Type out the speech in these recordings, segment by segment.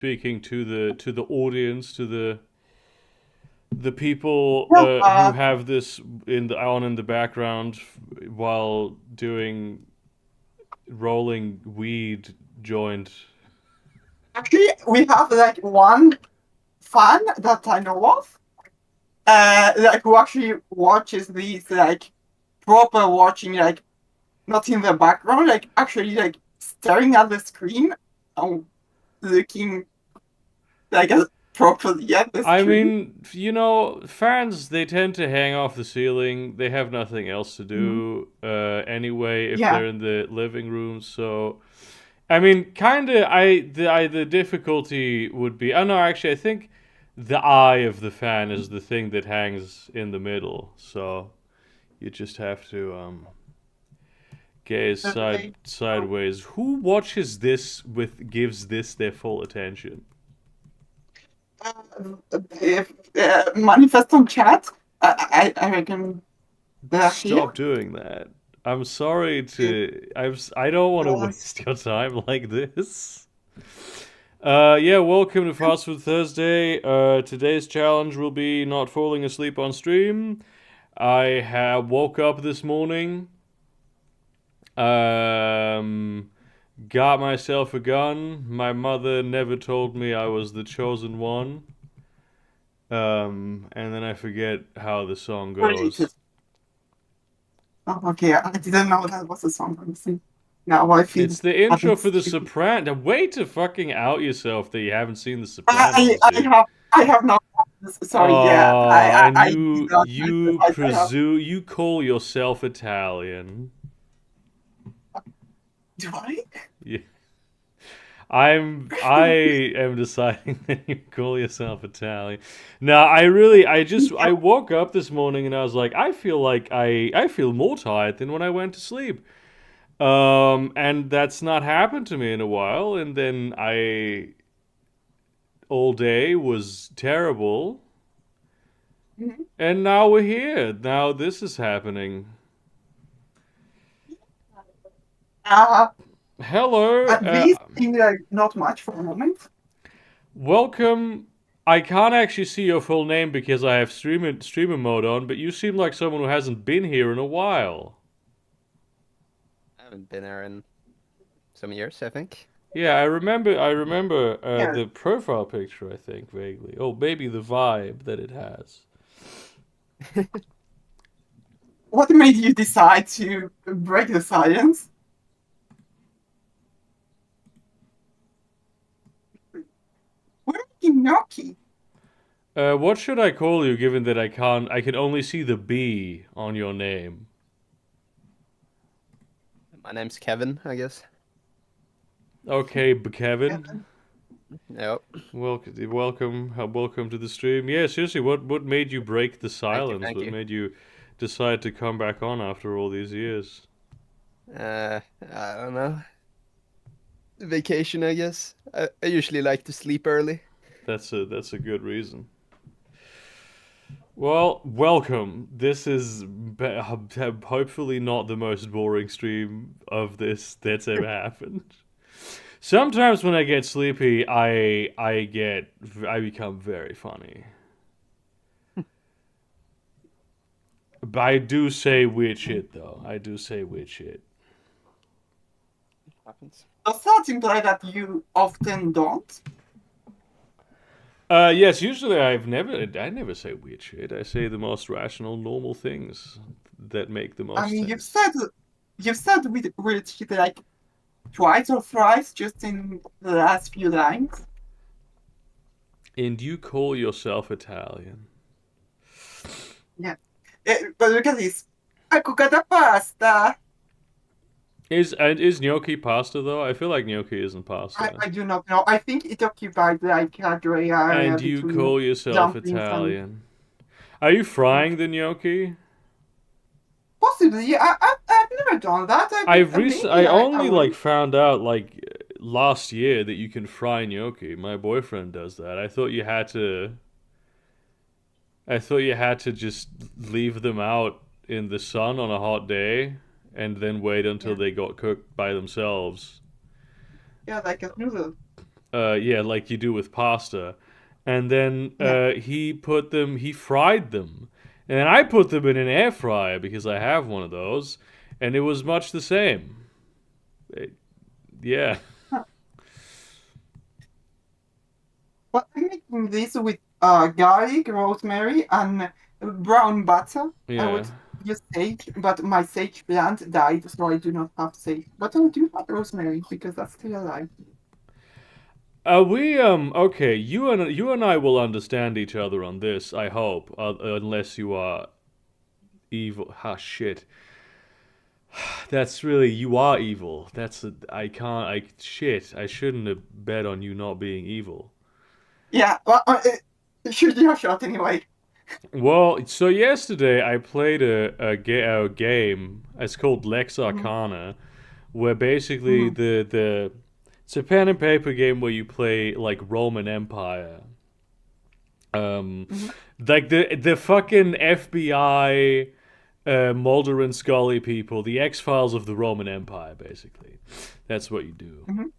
speaking to the audience, to the people Yeah, who have this in the background while doing rolling weed joint. actually, we have like one fan that I know of, like who actually watches these like proper watching, like not in the background, like actually like staring at the screen and looking like properly at the I screen. mean, you know, fans, they tend to hang off the ceiling. They have nothing else to Mhm. do anyway if Yeah. they're in the living room. So, I mean, kind of, the difficulty would be. Oh no, actually, I think the eye of the fan is the thing that hangs in the middle. So you just have to gaze Okay. sideways. Who watches this gives this their full attention? If manifest on chat, I reckon they're here. Stop doing that. I'm sorry to. I don't want to Yes. waste your time like this. Yeah, welcome to Fast Food Thursday. Today's challenge will be not falling asleep on stream. I have woke up this morning. Um, got myself a gun. My mother never told me I was the chosen one. And then I forget how the song Related. goes. Oh, okay, I didn't know that was a song. Honestly. Now I feel It's the a intro bit for The stupid. Sopranos. Way to fucking out yourself that you haven't seen The Sopranos, I dude. I have no. Sorry, yeah, Oh, and I did not realize I have. you call yourself Italian. Do I? Yeah. I am deciding that you call yourself Italian. No, I woke up this morning and I was like I feel more tired than when I went to sleep. And that's not happened to me in a while, and then I all day was terrible. Mhm. And now we're here. Now this is happening. Uh, Hello. at least in like not much for a moment. Welcome. I can't actually see your full name because I have streamer mode on, but you seem like someone who hasn't been here in a while. I haven't been there in some years, I think. Yeah, I remember Yeah. the profile picture, I think, vaguely. Oh, maybe the vibe that it has. What made you decide to break the silence? We're making gnocchi. What should I call you given that I can only see the B on your name? My name's Kevin, I guess. Okay, Kevin. Yep. Welcome to the stream. Yeah, seriously, what made you break the Thank you, silence? thank What you. made you decide to come back on after all these years? I don't know. Vacation, I guess. I usually like to sleep early. That's a good reason. Well, welcome. This is hopefully not the most boring stream of this that's ever happened. Sometimes when I get sleepy, I become very funny. But I do say weird shit though. I do say weird shit. Happens. Does that imply that you often don't? Yes. Usually, I never say weird shit. I say the most rational, normal things that make the I most mean, sense. you've said with weird shit like twice or thrice just in the last few lines. And you call yourself Italian? Yeah. But look at this. I cooked a pasta. Is gnocchi pasta though? I feel like gnocchi isn't pasta. I do not know. I think it occupied like a gray area And you between call yourself dumplings and Italian? Are you frying the gnocchi? possibly. I've never done that. I Maybe I only will. like found out like last year that you can fry gnocchi. My boyfriend does that. I thought you had to just leave them out in the sun on a hot day and then wait until Yeah, they got cooked by themselves. yeah, like a noodle. Yeah, like you do with pasta. And then Yeah. he fried them. And then I put them in an air fryer because I have one of those, and it was much the same. Yeah. Huh. But I'm making this with garlic, rosemary, and brown butter. I Yeah. would use sage, but my sage plant died, so I do not have sage. But I do have rosemary because that's still alive. We okay, you and I will understand each other on this, I hope, unless you are evil. Ah, shit. That's really you are evil. I can't I shit. I shouldn't have bet on you not being evil. Yeah, well, shoot your shot anyway. Well, so yesterday I played a game. It's called Lex Mhm, Arcana, where basically mhm, the it's a pen and paper game where you play like Roman Empire. Um, mhm. like the fucking FBI, Mulder and Scully people, the X Files of the Roman Empire, basically. That's what you do. Mhm.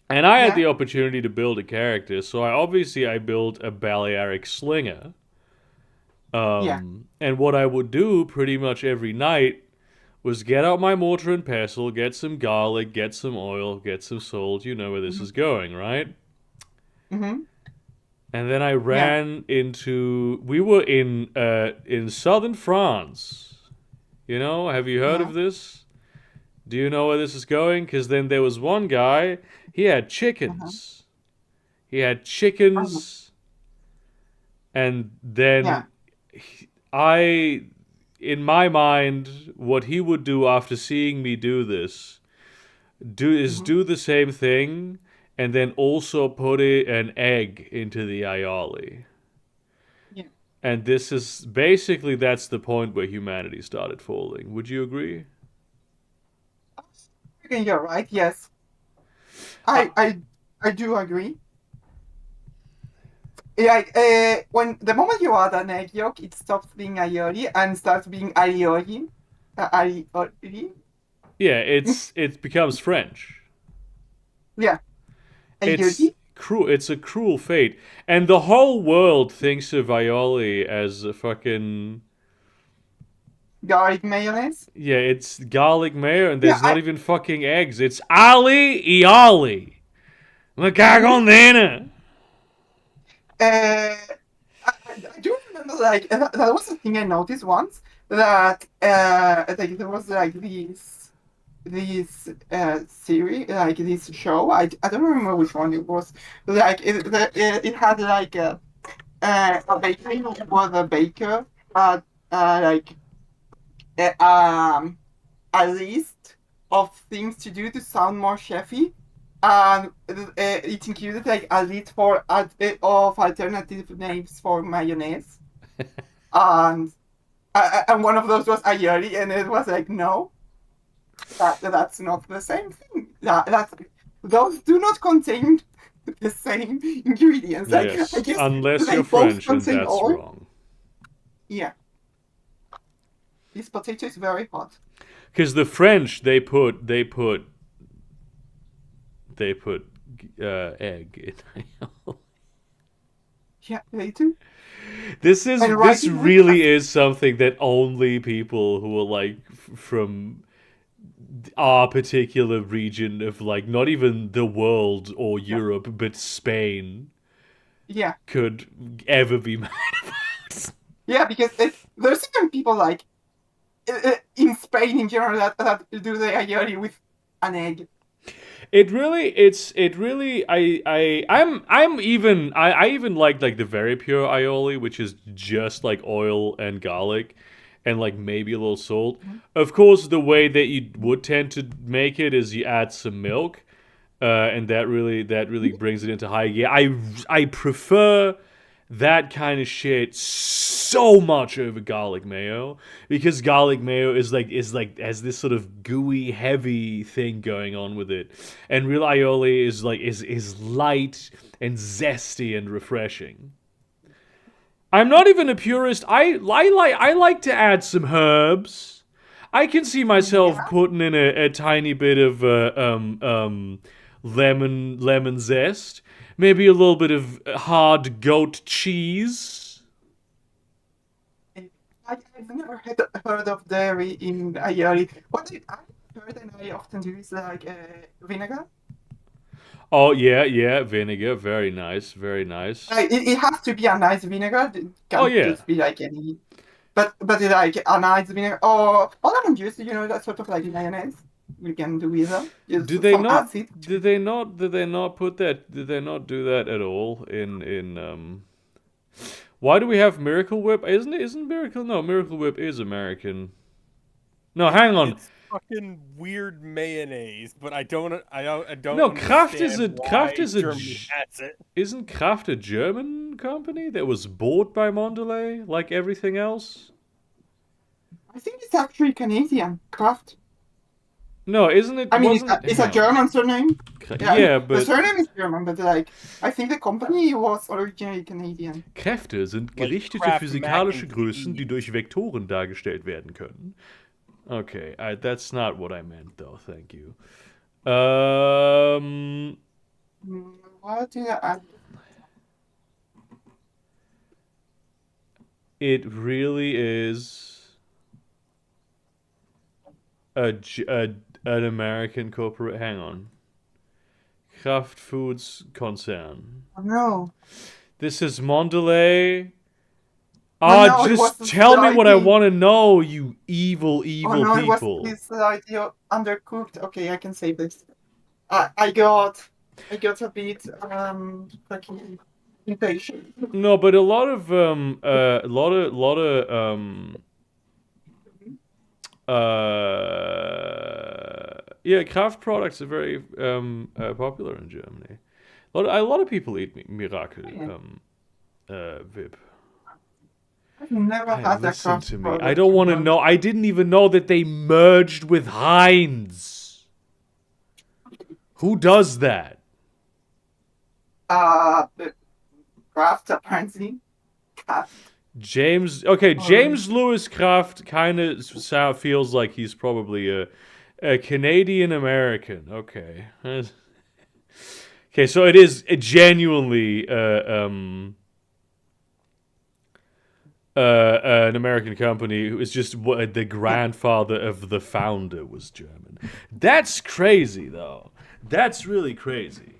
And I had Yeah, the opportunity to build a character, so I built a Balearic slinger. yeah. And what I would do pretty much every night was get out my mortar and pestle, get some garlic, get some oil, get some salt. You know where this Mhm, is going, right? mhm. And then I Yeah, ran into. We were in southern France. You know, have you heard yeah. of this? Do you know where this is going? Because then there was one guy. He had Uh-huh. chickens. He had Uh-huh. chickens, and Yeah. then I, in my mind, what he would do after seeing me do this, Mhm. do the same thing, and then also put an egg into the aioli. Yeah. And this is basically that's the point where humanity started falling. Would you agree? Okay, you're right. Yes, Uh, I I I do agree. Yeah, when the moment you add an egg yolk, it stops being aioli and starts being aioli. Aioli. yeah, it becomes French. Yeah, It's aioli. cruel. It's a cruel fate, and the whole world thinks of aioli as a fucking Garlic mayonnaise. yeah. It's garlic mayo, and Yeah, there's not even fucking eggs. It's ali ioli. Me cago mhm. en nena. Uh, I do remember like that was a thing I noticed once that like there was like this series like this show I don't remember which one it was like it had like a bakery who was a baker like a list of things to do to sound more chefy. And it included like a list of alternative names for mayonnaise, and and one of those was aioli, and it was like no, that's not the same thing. That's those do not contain the same ingredients. Like I Yes, guess unless they you're both French, and contain that's oil. wrong. Yeah, this potato is very hot. Because the French, they put egg in. Yeah, they do. And This writing with really is something that only people who are like from our particular region of like not even the world or yeah, Europe but Spain yeah, could ever be mad about. yeah, because there's even people like in Spain in general that do the aioli with an egg. It really I even like the very pure aioli, which is just like oil and garlic and like maybe a little salt. Mhm. Of course, the way that you would tend to make it is you add some milk, and that really brings it into high gear. I prefer that kind of shit so much over garlic mayo because garlic mayo is like has this sort of gooey heavy thing going on with it, and real aioli is light and zesty and refreshing. I'm not even a purist. I like to add some herbs. I can see myself Yeah. putting in a tiny bit of lemon zest, maybe a little bit of hard goat cheese. I've never heard of dairy in aioli. I heard and I often do is like vinegar. Oh yeah, vinegar, very nice, very nice. It has to be a nice vinegar. It Oh can't yeah, just be like any. But it's like a nice vinegar or lemon juice. You know that sort of like mayonnaise. We can do either. do Just they some not? acid. Did they not put that? Did they not do that at all in? Why do we have Miracle Whip? Isn't Miracle? No, Miracle Whip is American. No, hang on. It's fucking weird mayonnaise, but I don't No, Kraft understand Kraft why is a Germany has it. isn't Kraft a German company that was bought by Mondelez like everything else? I think it's actually Canadian Kraft. No, isn't it? I mean, Wasn't it's a hang on. German surname. Yeah, the but surname is German, but like I think the company was originally Canadian. Kräfte sind Like gerichtete Kraft physikalische Mac and Größen, die Cheese. durch Vektoren dargestellt werden können. Okay, that's not what I meant, though. Thank you. What did I? It really is an American corporate. Hang on, Kraft Foods Konzern. Oh, no. This is Mondelez. No, it Just wasn't tell me what I slightly- want to know, you evil Oh no, it was people. this idea undercooked. Okay, I can save this. I got a bit fucking impatient. No, but a lot of yeah, Kraft products are very popular in Germany. A lot of people eat Miracle Whip. I've never Hey, had that listen Kraft to me. product. I don't want to know. I didn't even know that they merged with Heinz. Who does that? The Kraft apparently. Kraft. James Lewis Kraft kind of feels like he's probably a Canadian American. Okay. Okay, so it is genuinely an American company who is just the grandfather of the founder was German. That's crazy, though. That's really crazy.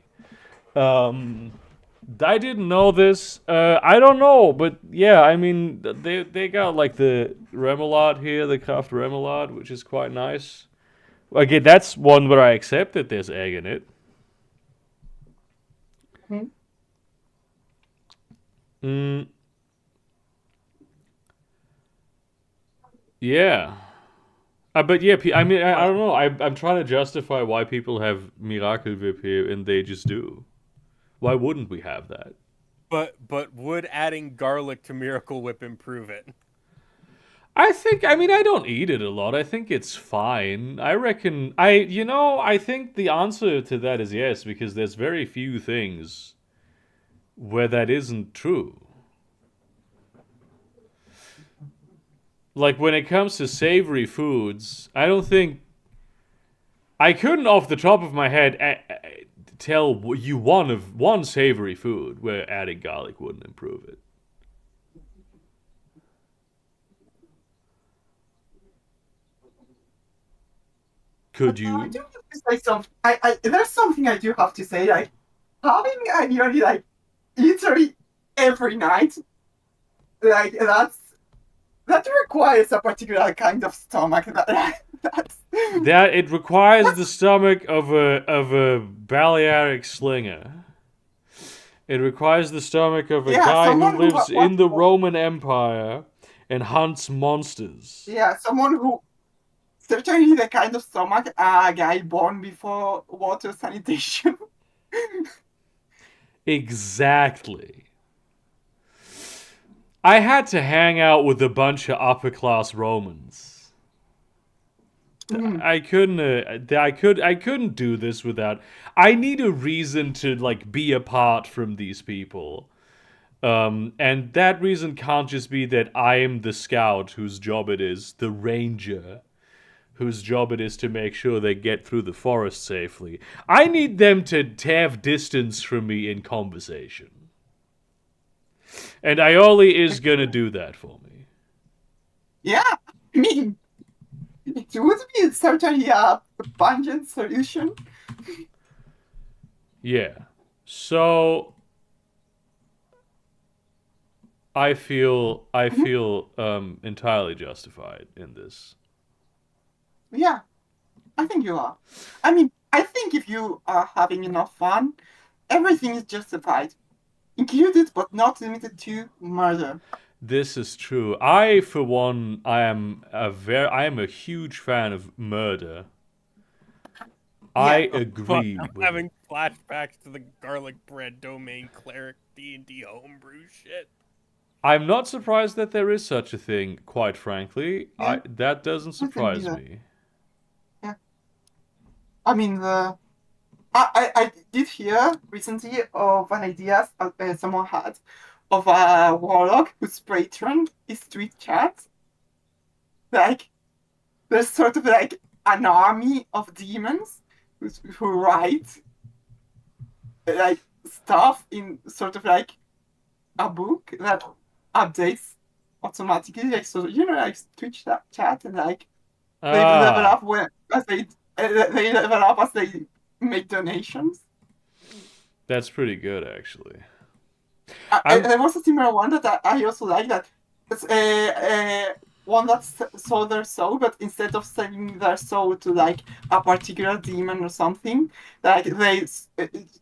I didn't know this. I don't know, but yeah, I mean, they got like the remoulade here, the Kraft remoulade, which is quite nice. Again, that's one where I accept that there's egg in it. Yeah. But yeah, I mean, I don't know. I'm trying to justify why people have Miracle Whip here, and they just do. Why wouldn't we have that? But would adding garlic to Miracle Whip improve it? I mean, I don't eat it a lot. I think it's fine. I think the answer to that is yes, because there's very few things where that isn't true. Like, when it comes to savory foods, I don't think... I couldn't, off the top of my head, tell you one savory food where adding garlic wouldn't improve it. Could I you? do have to say something. There's something I do have to say. Like having a nearly like literally every night, like that requires a particular kind of stomach. That it requires the stomach of a Balearic slinger. It requires the stomach of a guy who someone lives in the Roman Empire and hunts monsters. Yeah, someone who certainly the kind of stomach a guy born before water sanitation. Exactly. I had to hang out with a bunch of upper class Romans. I couldn't do this without. I need a reason to like be apart from these people. And that reason can't just be that I am the scout whose job it is, the ranger, whose job it is to make sure they get through the forest safely. I need them to have distance from me in conversation. And Aioli is gonna do that for me. Yeah, I mean, it would be certainly a pungent solution. Yeah. So I feel entirely justified in this. Yeah, I think you are. I mean, I think if you are having enough fun, everything is justified, included but not limited to murder. This is true. I, for one, I am a huge fan of murder. I Yeah. agree I'm with having flashbacks to the garlic bread domain cleric D&D homebrew shit. I'm not surprised that there is such a thing, quite frankly. Yeah. That doesn't surprise either. me. I mean, I did hear recently of an idea someone had of a warlock whose patron is tweet chat. Like, there's sort of like an army of demons who write like stuff in sort of like a book that updates automatically, like, so like Twitch chat, and like they level up as they level up as they make donations. That's pretty good, actually. There was a similar one that I also like, that it's one that's sold their soul, but instead of selling their soul to like a particular demon or something, like they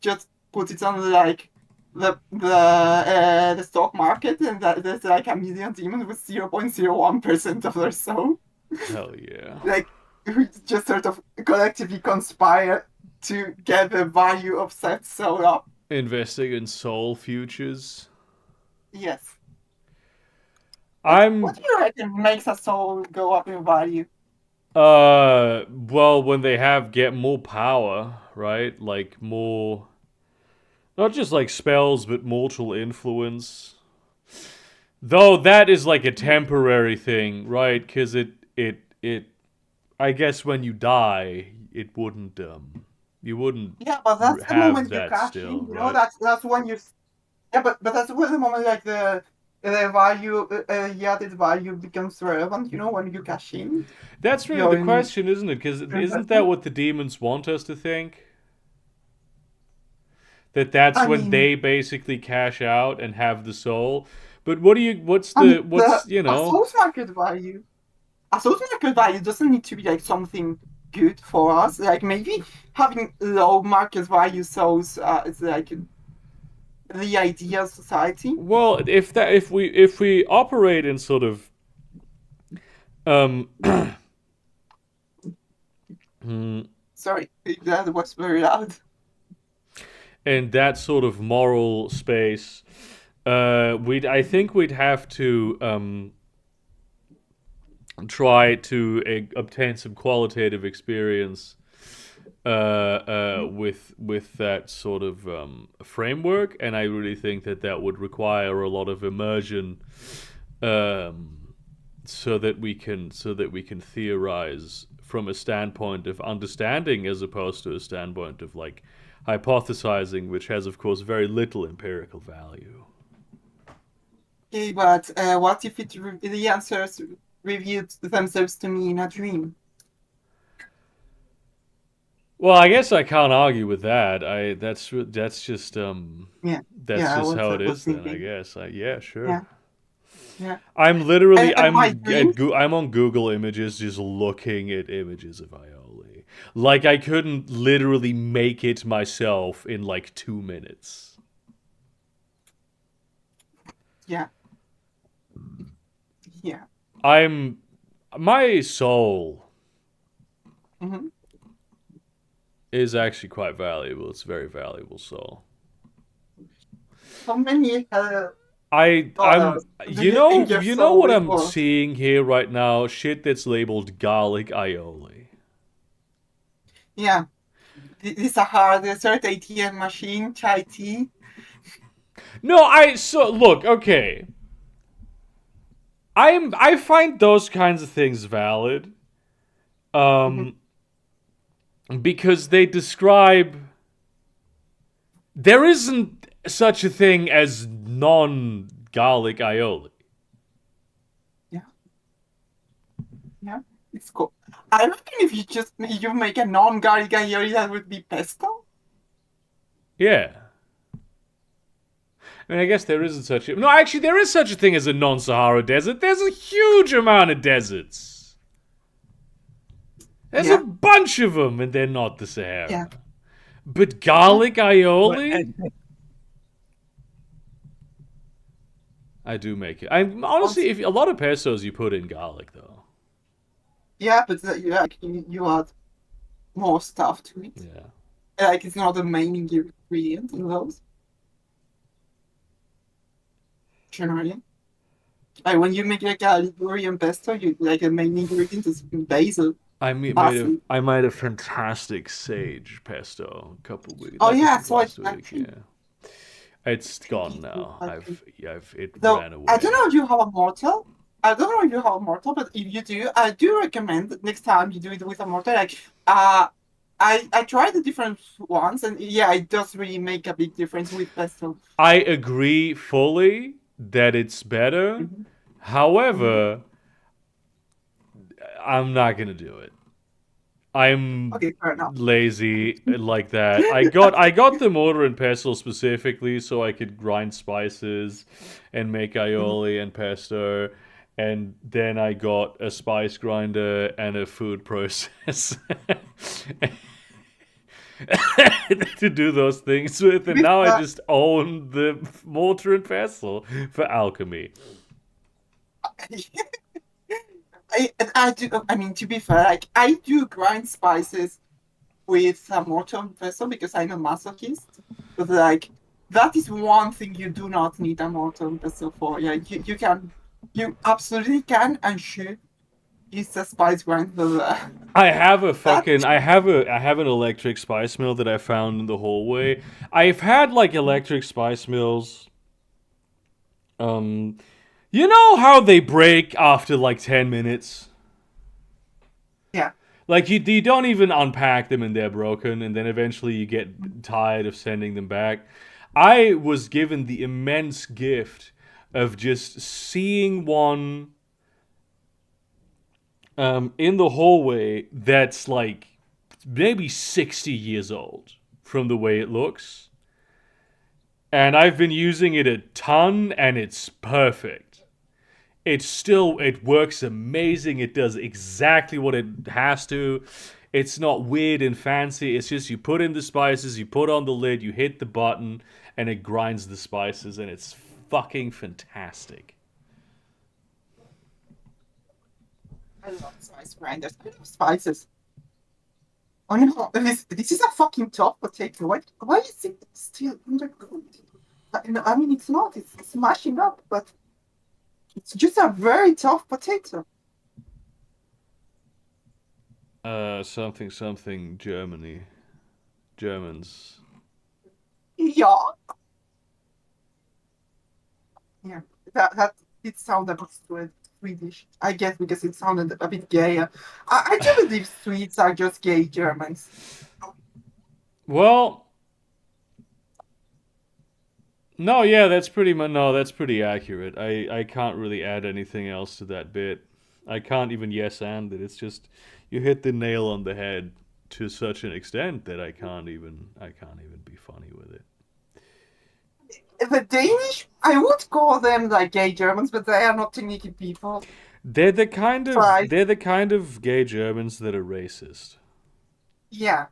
just put it on like the stock market, and that there's like a million demons with 0.01% of their soul. Hell yeah. Like, we just sort of collectively conspire to get the value of said soul up. Investing in soul futures. Yes. I'm What do you reckon makes a soul go up in value? well, when they get more power, right? Like more, not just like spells, but mortal influence. Though that is like a temporary thing, right? Because it I guess when you die, it wouldn't you wouldn't Yeah, but that's the have moment you that cash still, in. You right? know, that's when you. Yeah, but that's when the moment like the value, the added value becomes relevant. You know, when you cash in. That's really You're the in question, isn't it? Because isn't that investment. what the demons want us to think? That's I when mean, they basically cash out and have the soul. But what's you a know? source market value. A source market value doesn't need to be like something good for us. Like, maybe having low market value souls is like the ideal society. Well, if we operate in sort of um Sorry, that was very loud. in that sort of moral space, I think we'd have to try to obtain some qualitative experience with that sort of framework, and I really think that would require a lot of immersion, so that we can theorize from a standpoint of understanding as opposed to a standpoint of like hypothesizing, which has of course very little empirical value. Okay, but what if the answers revealed themselves to me in a dream? Well, I guess I can't argue with that. That's just Yeah, that's yeah, just how it was is then, I thinking. guess. Yeah, sure. Yeah, yeah. I'm literally And my dreams. I'm on Google Images just looking at images of Aioli. Like I couldn't literally make it myself in like 2 minutes. Yeah, yeah. My soul hmm is actually quite valuable. It's a very valuable soul. How many I'm dollars do you think your you know soul what is I'm worth? seeing here right now? Shit that's labeled garlic aioli. Yeah, this Sahara Desert ATM machine, chai tea. No, look, okay. I find those kinds of things valid. Um, because they describe there isn't such a thing as non-garlic aioli. Yeah, it's cool. I reckon if you make a non-garlic aioli, that would be pesto. Yeah. I mean, I guess there isn't such a... No, actually, there is such a thing as a non-Sahara desert. There's a huge amount of deserts. There's a Yeah. bunch of them, and they're not the Sahara. Yeah. But garlic aioli? I do make it. I'm honestly, if a lot of pestos you put in garlic, though. Yeah, but you add more stuff to it. Yeah. Like it's not the main ingredient in those. Generally, like when you make like a Ligurian pesto, you like the main ingredient is basil. I made a fantastic sage pesto a couple weeks. Oh yeah, so last it's week. Yeah. It's gone now. It So ran away. I don't know if you have a mortar. I don't know if you have a mortar, but if you do, I do recommend that next time you do it with a mortar. Like, I tried the different ones, and yeah, it does really make a big difference with pesto. I agree fully that it's better. Mhm. However, I'm not gonna do it. I'm Okay, fair enough. lazy like that. I got the mortar and pestle specifically so I could grind spices and make aioli and pesto, and then I got a spice grinder and a food processor to do those things with, and now I just own the mortar and pestle for alchemy. I do. I mean, to be fair, like I do grind spices with a mortar and pestle because I'm a masochist. But like that is one thing you do not need a mortar and pestle for. Yeah, you absolutely can and should use a spice grinder. I have an electric spice mill that I found in the hallway. I've had like electric spice mills. You know how they break after like 10 minutes? Yeah. Like you don't even unpack them and they're broken, and then eventually you get tired of sending them back. I was given the immense gift of just seeing one in the hallway that's like maybe 60 years old from the way it looks. And I've been using it a ton, and it's perfect. It works amazing. It does exactly what it has to. It's not weird and fancy. It's just you put in the spices, you put on the lid, you hit the button, and it grinds the spices, and it's fucking fantastic. I love spice grinders. I love spices. Oh no, this is a fucking tough potato. Why is it still undercooked? I mean, it's not. It's smashing up, but it's just a very tough potato. Something Germany. Germans. Yeah. Yeah. That it sounded a bit Swedish. I guess because it sounded a bit gayer. I do believe Swedes are just gay Germans. Well, no, yeah, that's pretty accurate. I can't really add anything else to that bit. I can't even yes and it. It's just you hit the nail on the head to such an extent that I can't even be funny with it. The Danish, I would call them like gay Germans, but they are not technically people. They're the kind Right. of gay Germans that are racist. Yeah.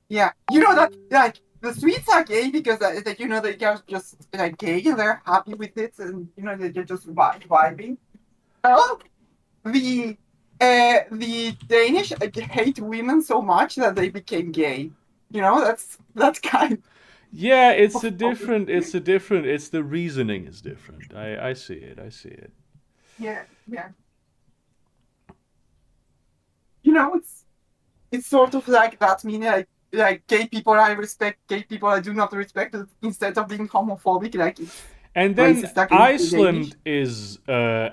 Yeah. You know that like the Swedes are gay because that you know they are just like gay and they're happy with it and you know they're just vibing. Oh, the Danish hate women so much that they became gay. You know, that's kind. Yeah, it's the reasoning is different. I see it. Yeah, yeah. You know, it's sort of like that. Meaning like gay people I respect, gay people I do not respect. But instead of being homophobic, like it's And then racist against the Danish.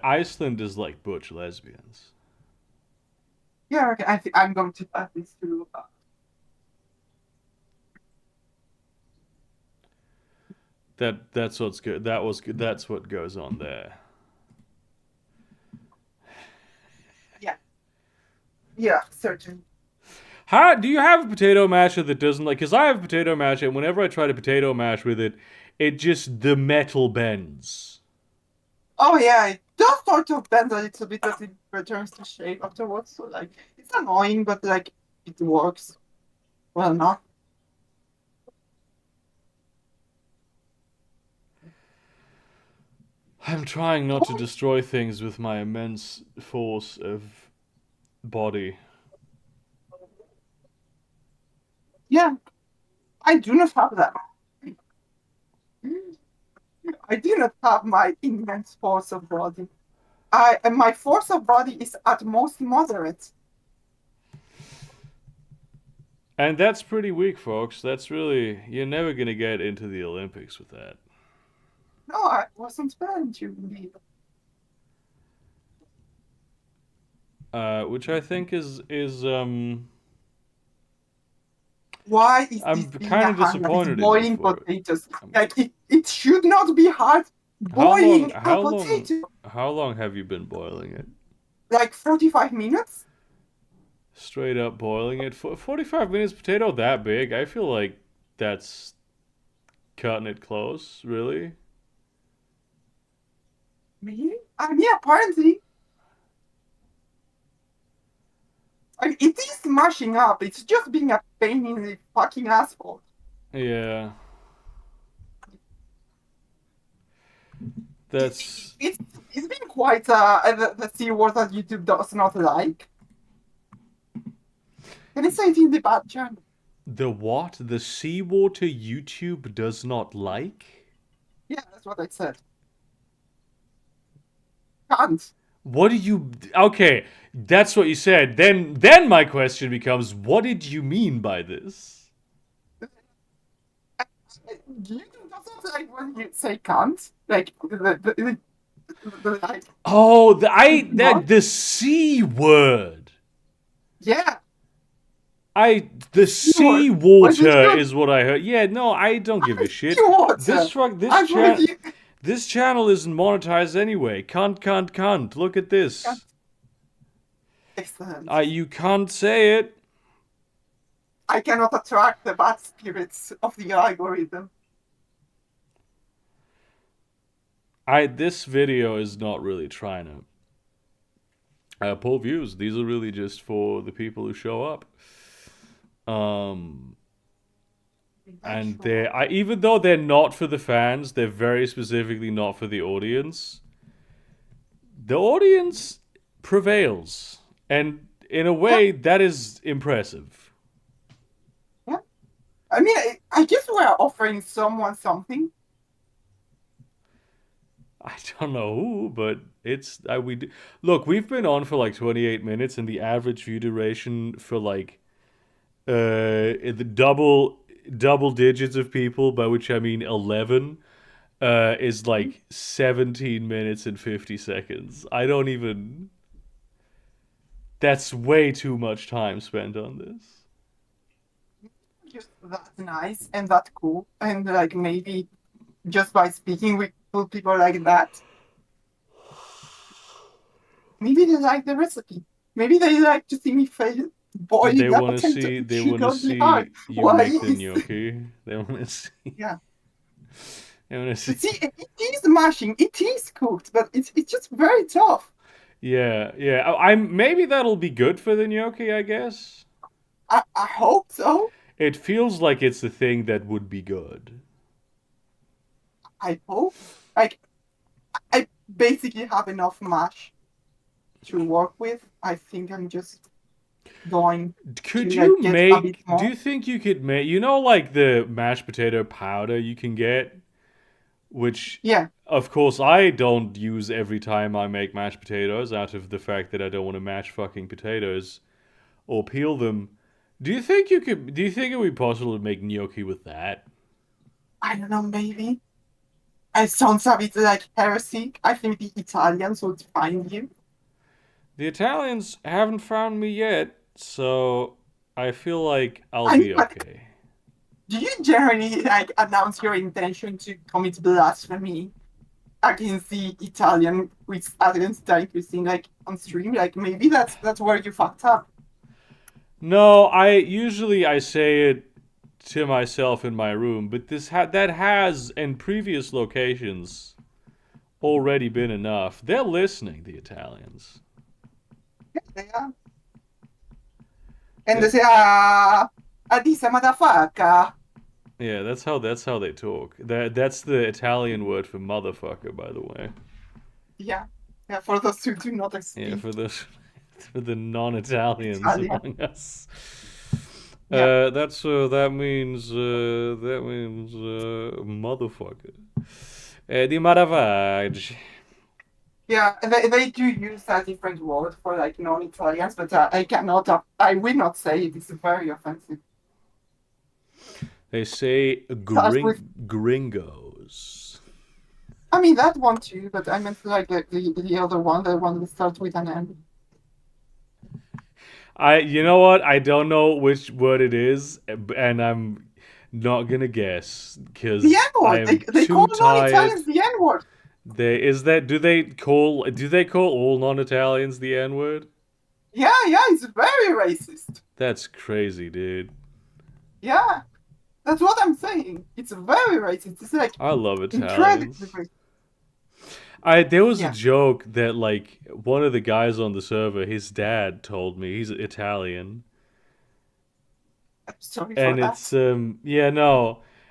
Iceland is like butch lesbians. Yeah, okay. I think I'm going to add this to. That's what's good. That was good. That's what goes on there. Yeah, certainly. How do you have a potato masher that doesn't like? Because I have a potato masher, and whenever I try to potato mash with it, it just the metal bends. Oh yeah, it does sort of bend a little bit as it returns to shape afterwards. So like, it's annoying, but like, it works well enough. I'm trying not to destroy things with my immense force of body. Yeah, I do not have that. I do not have my immense force of body. And my force of body is at most moderate. And that's pretty weak, folks. That's really, you're never gonna get into the Olympics with that. No, I wasn't planning to indeed. Which I think is Why is I'm this being kind a of hand that is disappointed in you boiling for it. potatoes? Like it should not be hard boiling a potato. How long have you been boiling it? Like 45 minutes? Straight up boiling it? 45 minutes potato that big? I feel like that's cutting it close, really. Maybe? Yeah, apparently. I mean, it is smashing up. It's just being a pain in the fucking asshole. Yeah. That's It's been quite the C word that YouTube does not like. Can I say it in the bad channel? the what? The seawater YouTube does not like? Yeah, that's what I said. Can't. What do you Okay, that's what you said. Then my question becomes, what did you mean by this? YouTube doesn't like when you say can't. Like like Oh, What? the C word. yeah. The C word. Was it seawater good? is what I heard. Yeah, no, I don't give a shit. Seawater. I've heard you. This channel isn't monetized anyway. Can't. Look at this. Can't. Excellent. You can't say it. I cannot attract the bad spirits of the algorithm. This video is not really trying to pull views. These are really just for the people who show up. And even though they're not for the fans, they're very specifically not for the audience. The audience prevails, and in a way, that is impressive. Yeah. I mean, I guess we're offering someone something. I don't know who, but it's look. We've been on for like 28 minutes, and the average view duration for like the double digits of people, by which I mean 11, is like 17 minutes and 50 seconds. I don't even. That's way too much time spent on this. Just that nice and that cool, and like maybe just by speaking with people like that, maybe they like the recipe. Maybe they like to see me fail boiling They a want to see. potato. They Should want to not be see hard. you Why make the is- gnocchi. They want to see. Yeah. They want to see. See, it is mashing. It is cooked, but it's just very tough. Yeah. Maybe that'll be good for the gnocchi, I guess. I hope so. It feels like it's the thing that would be good. I hope. Like, I basically have enough mash to work with. I think I'm just going. Could to, you like, get a bit make? more. Do you think you could make? You know, like the mashed potato powder you can get, which, Yeah. of course, I don't use every time I make mashed potatoes, out of the fact that I don't want to mash fucking potatoes or peel them. Do you think you could? Do you think it would be possible to make gnocchi with that? I don't know, maybe. It sounds a bit like heresy. I think the Italians would find you. The Italians haven't found me yet, so I feel like I'll I be mean, but okay. do you generally like announce your intention to commit blasphemy against the Italian with against Italian cuisine like on stream? Like maybe that's where you fucked up. No, I say it to myself in my room, but that has in previous locations already been enough. They're listening, the Italians. Yeah. And Yeah. they say, Adisa motherfucker. Yeah, that's how they talk. That's the Italian word for motherfucker, by the way. Yeah. Yeah, for those who do not Yeah, speak for the non-Italians Italian. among us. Yeah. That means motherfucker. Di Maravage. Yeah, they do use a different word for like non-Italians, but I will not say it. It's very offensive. They say Starts with, gringos. I mean that one too, but I meant like the other one, the one that starts with an N. You know what? I don't know which word it is, and I'm not gonna guess because The N word. I'm They too call tired. non-Italians the N word. Do they call all non-Italians the N-word? Yeah, it's very racist. That's crazy, dude. Yeah, that's what I'm saying. It's very racist. It's like I love incredibly Italians. racist. There was a Yeah. joke that like one of the guys on the server, his dad told me he's Italian, I'm sorry and for that.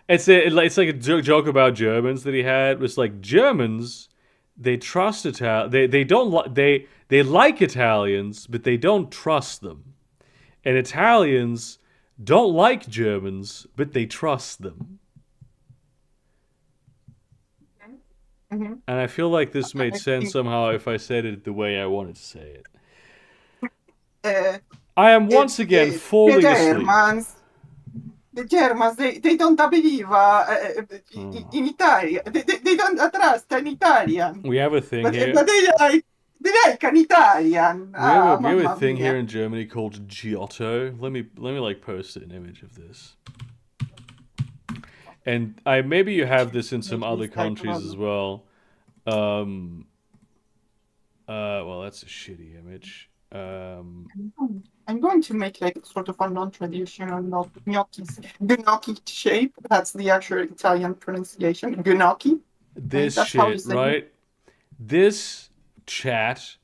it's it's like a joke about Germans that he had. It's like Germans, they trust they don't they like Italians, but they don't trust them, and Italians don't like Germans, but they trust them. Mm-hmm. And I feel like this made I sense think somehow if I said it the way I wanted to say it. uh, I am once again the falling asleep. Germans, they don't believe in Italian. They don't trust an Italian. We have a thing But here. they like an Italian. We have a Mamma thing mia. here in Germany called Giotto. Let me like post an image of this. And maybe you have this in some other countries as well. Well, that's a shitty image. I'm going to make like sort of a non-traditional gnocchi shape. That's the actual Italian pronunciation. Gnocchi. This That's how you shit, say it. right? This chat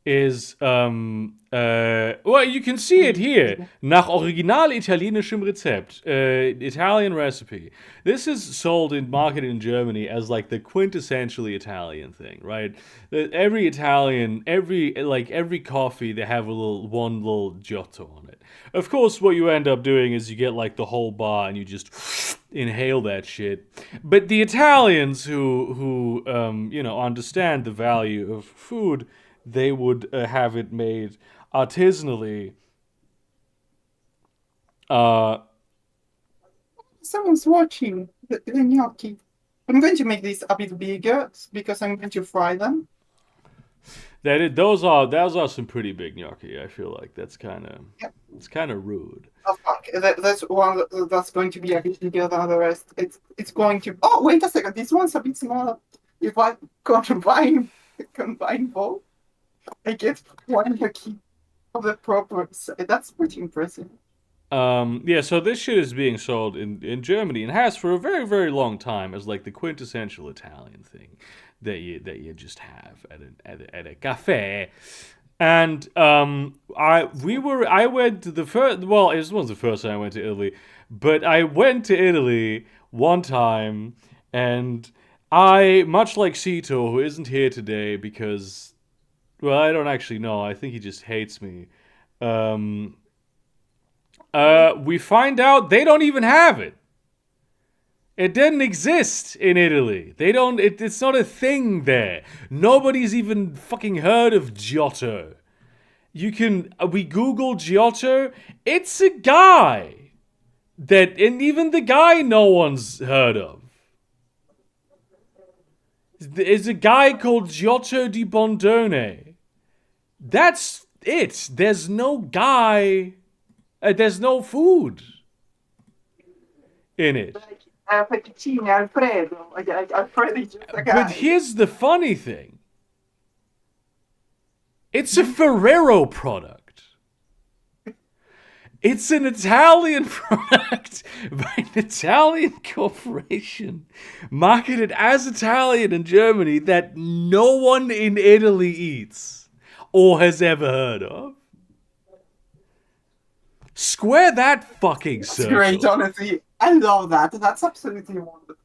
is well, you can see it here. Nach original italienischem Rezept. Italian recipe. This is sold and marketed in Germany as like the quintessentially Italian thing, right? Every Italian, every coffee, they have one little giotto on it. Of course, what you end up doing is you get like the whole bar and you just inhale that shit. But the Italians who understand the value of food, they would have it made artisanally. Someone's watching the gnocchi. I'm going to make this a bit bigger because I'm going to fry them. Those are some pretty big gnocchi. I feel like it's kind of rude. Oh fuck! That's one that's going to be a bit bigger than the rest. It's going to. Oh wait a second! This one's a bit smaller. If I combine both, I get one gnocchi of the proper size. That's pretty impressive. Yeah, so this shit is being sold in Germany and has for a very, very long time as like the quintessential Italian thing that you just have at a cafe. And I went to the first, well, it wasn't the first time I went to Italy, but I went to Italy one time, and I, much like Sito, who isn't here today because, well, I don't actually know, I think he just hates me. We find out they don't even have it. It didn't exist in Italy. They don't. It's not a thing there. Nobody's even fucking heard of Giotto. We Google Giotto. It's a guy and even the guy no one's heard of. There's a guy called Giotto di Bondone. That's it. There's no guy. There's no food in it. Like fettuccine Alfredo. Like Alfredo is just a guy. But here's the funny thing. It's a Ferrero product. It's an Italian product by an Italian corporation marketed as Italian in Germany that no one in Italy eats or has ever heard of. Square that fucking It's circle. great, honestly. I love that. That's absolutely wonderful.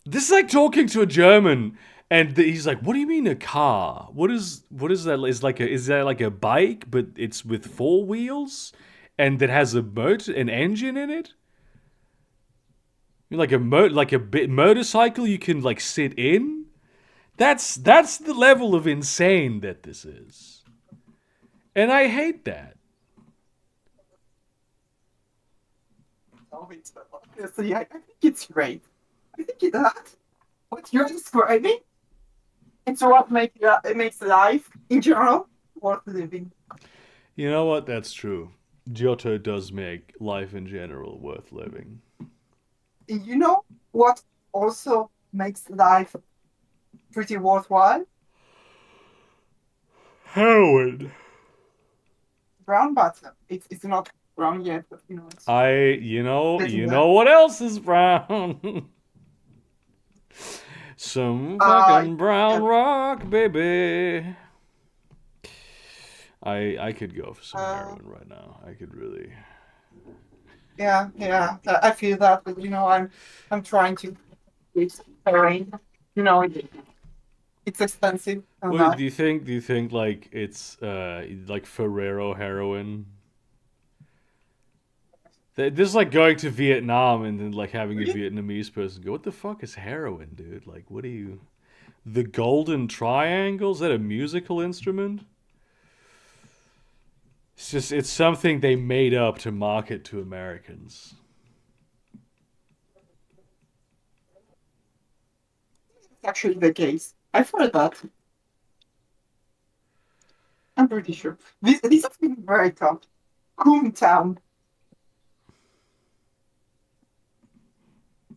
This is like talking to a German, and he's like, "What do you mean a car? What is that? Is that like a bike, but it's with 4 wheels, and that has an engine in it? Like a motorcycle you can like sit in? That's the level of insane that this is, and I hate that." Honestly, I think it's great. I think that what you're describing, it's what it makes life in general worth living. You know what? That's true. Giotto does make life in general worth living. You know what also makes life pretty worthwhile? Heroin. Brown butter. It's not brown yet, but you know it's You know Getting there. what else is brown? Some fucking brown yeah. rock, baby. I could go for some heroin right now. I could really. yeah. I feel that, but you know I'm trying to get heroin. You know it's expensive. And Wait, do you think like it's like Ferrero heroin? This is like going to Vietnam and then like having a Vietnamese person go, "What the fuck is heroin, dude? Like, what are you? The Golden Triangle? Is that a musical instrument?" It's something they made up to market to Americans. It's actually the case. I've heard that. I'm pretty sure. This has been very tough. Town,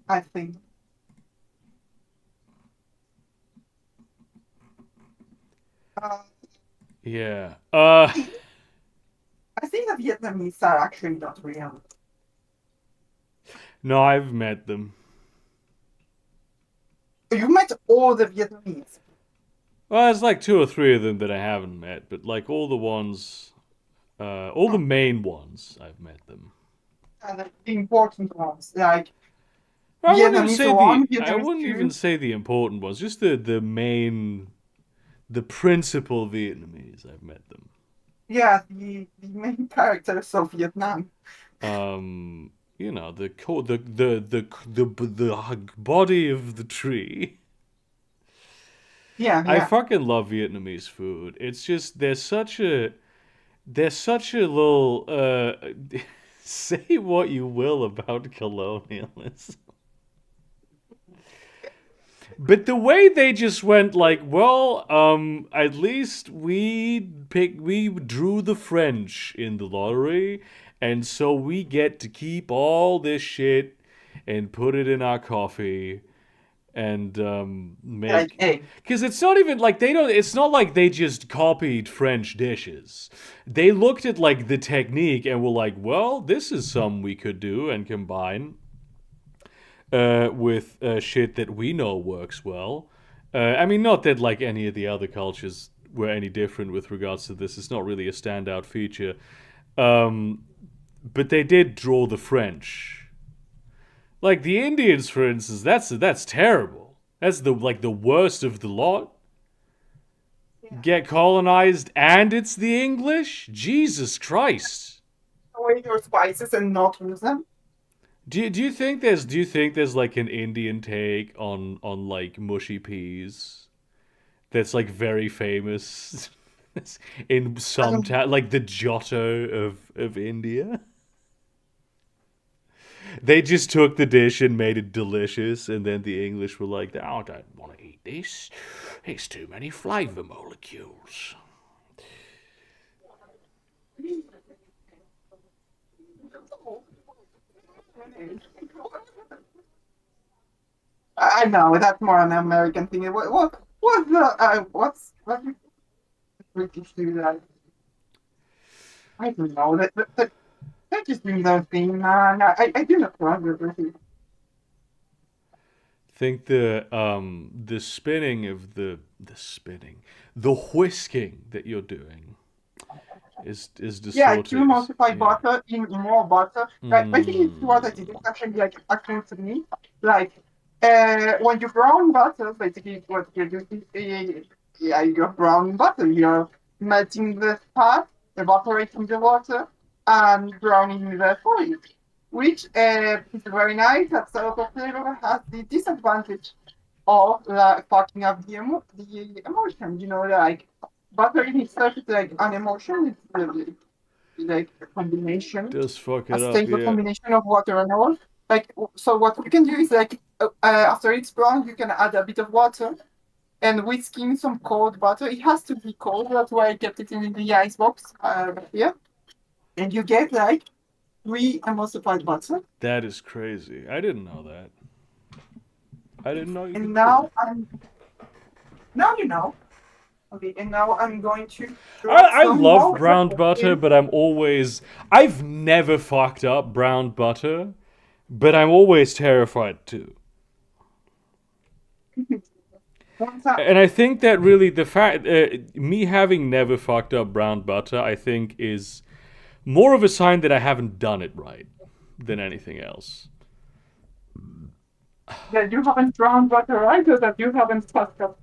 I think. Uh, Yeah. I think the Vietnamese are actually not real. No, I've met them. You met all the Vietnamese. Well, there's like 2 or 3 of them that I haven't met, but like all the ones, all the main ones, I've met them. The important ones, like I wouldn't even Vietnamese say one, I Vietnamese wouldn't two. even say the important ones, just the main, the principal Vietnamese. I've met them. Yeah, the main characters of Vietnam. You know, the body of the tree. Yeah, I yeah. fucking love Vietnamese food. It's just there's such a little say what you will about colonialism. But the way they just went like, well, at least we drew the French in the lottery, and so we get to keep all this shit and put it in our coffee and make, Like, hey, because it's not even like it's not like they just copied French dishes. They looked at like the technique and were like, well, this is something we could do and combine with shit that we know works well. I mean, not that like any of the other cultures were any different with regards to this. It's not really a standout feature. But they did draw the French. Like the Indians, for instance, that's terrible. That's the worst of the lot. Get colonized and it's the English? Jesus Christ. away your spices and not use them. Do you think there's like an Indian take on like mushy peas that's like very famous in some town, like the Giotto of India? They just took the dish and made it delicious, and then the English were like, "Oh, I don't want to eat this. It's too many flavor molecules." I know that's more an American thing. What's the what's the British do that? I don't know. They're just doing their thing, man. I do not want the British. Think the spinning of the whisking that you're doing is Yeah, distorted. to emulsify Yeah. butter in more butter. Like basically, it's what I did. It's actually like actually to me, like when you brown butter, basically what you do is yeah, you're browning butter. You're melting the fat, evaporating the water, and browning the foil, which is very nice. That's a lot of flavor. Has the disadvantage of fucking up the emotion. You know, like butter in itself is like an emotion. It's really like a combination, Does fuck a it up, stable yeah. combination of water and oil. Like, so what we can do is like, after it's brown, you can add a bit of water and whisking some cold butter. It has to be cold, that's why I kept it in the ice box here. And you get like re-emulsified butter. That is crazy. I didn't know that. I didn't know you could And do now that. now you know. Okay, and now I'm going to. I some love more browned butter, in- but I've never fucked up browned butter, but I'm always terrified too. Once I- And I think that really the fact, me having never fucked up browned butter, I think is more of a sign that I haven't done it right than anything else. that you haven't brown butter right, or that you haven't fucked up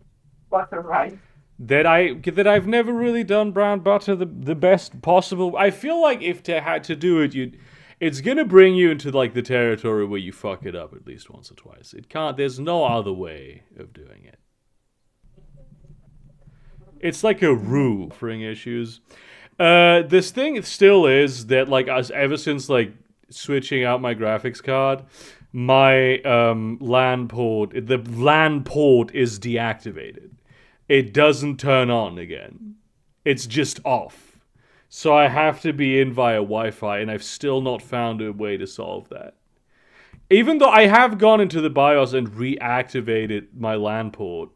butter right. That I've never really done brown butter the best possible. I feel like if I had to do it, it's gonna bring you into like the territory where you fuck it up at least once or twice. It can't. There's no other way of doing it. It's like a roux offering issues. This thing still is that like ever since like switching out my graphics card, my LAN port is deactivated. It doesn't turn on again. It's just off. So I have to be in via Wi-Fi, and I've still not found a way to solve that. Even though I have gone into the BIOS and reactivated my LAN port,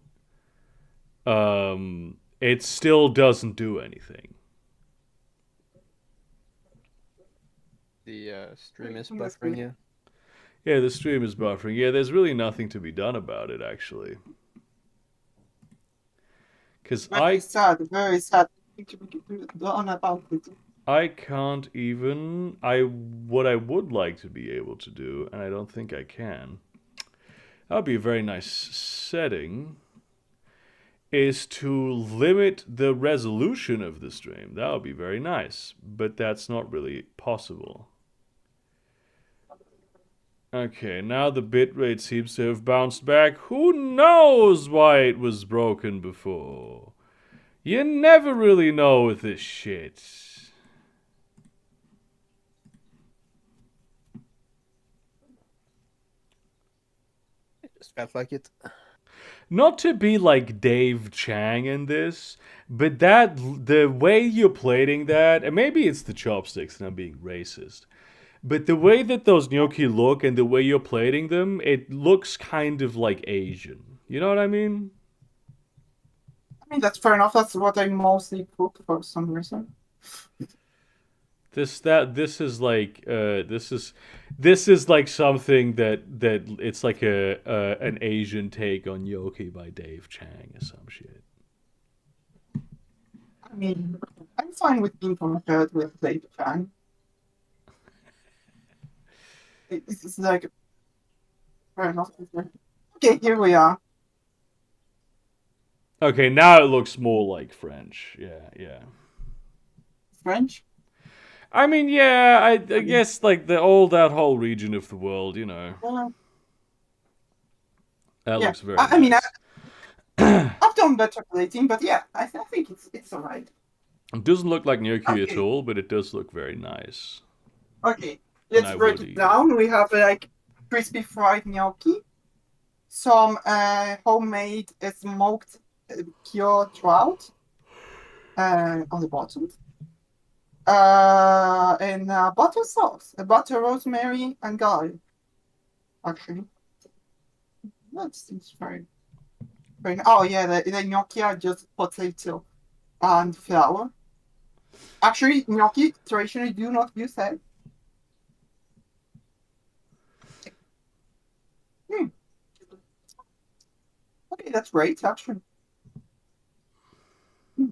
it still doesn't do anything. The stream is buffering you. Yeah, the stream is buffering. Yeah, there's really nothing to be done about it, actually. Because Very sad, very sad thing to be done about it. I can't even. What I would like to be able to do, and I don't think I can. That would be a very nice setting. Is to limit the resolution of the stream. That would be very nice, but that's not really possible. Okay, now the bitrate seems to have bounced back. Who knows why it was broken before? You never really know with this shit. It just felt like it. Not to be like Dave Chang in this, but the way you're plating that, and maybe it's the chopsticks and I'm being racist, but the way that those gnocchi look and the way you're plating them, it looks kind of like Asian. You know what I mean? I mean, that's fair enough. That's what I mostly cook for some reason. This is like this is like something that it's like an Asian take on gnocchi by Dave Chang or some shit. I mean, I'm fine with being compared with Dave Chang. It's like fair enough. Okay, here we are. Okay, now it looks more like French. Yeah. French. I mean, yeah, I guess like that whole region of the world, you know. That Yeah, looks very I mean, nice. I've done better plating, but yeah, I think it's alright. It doesn't look like gnocchi at Okay. all, but it does look very nice. Okay, And I let's break will it eat down. We have like crispy fried gnocchi, some homemade smoked cured trout on the bottom, and butter sauce, butter, rosemary, and garlic. actually. That seems very. Oh yeah, the gnocchi are just potato and flour. Actually, gnocchi traditionally do not use egg. Hmm. Okay, that's great. Actually. Hmm.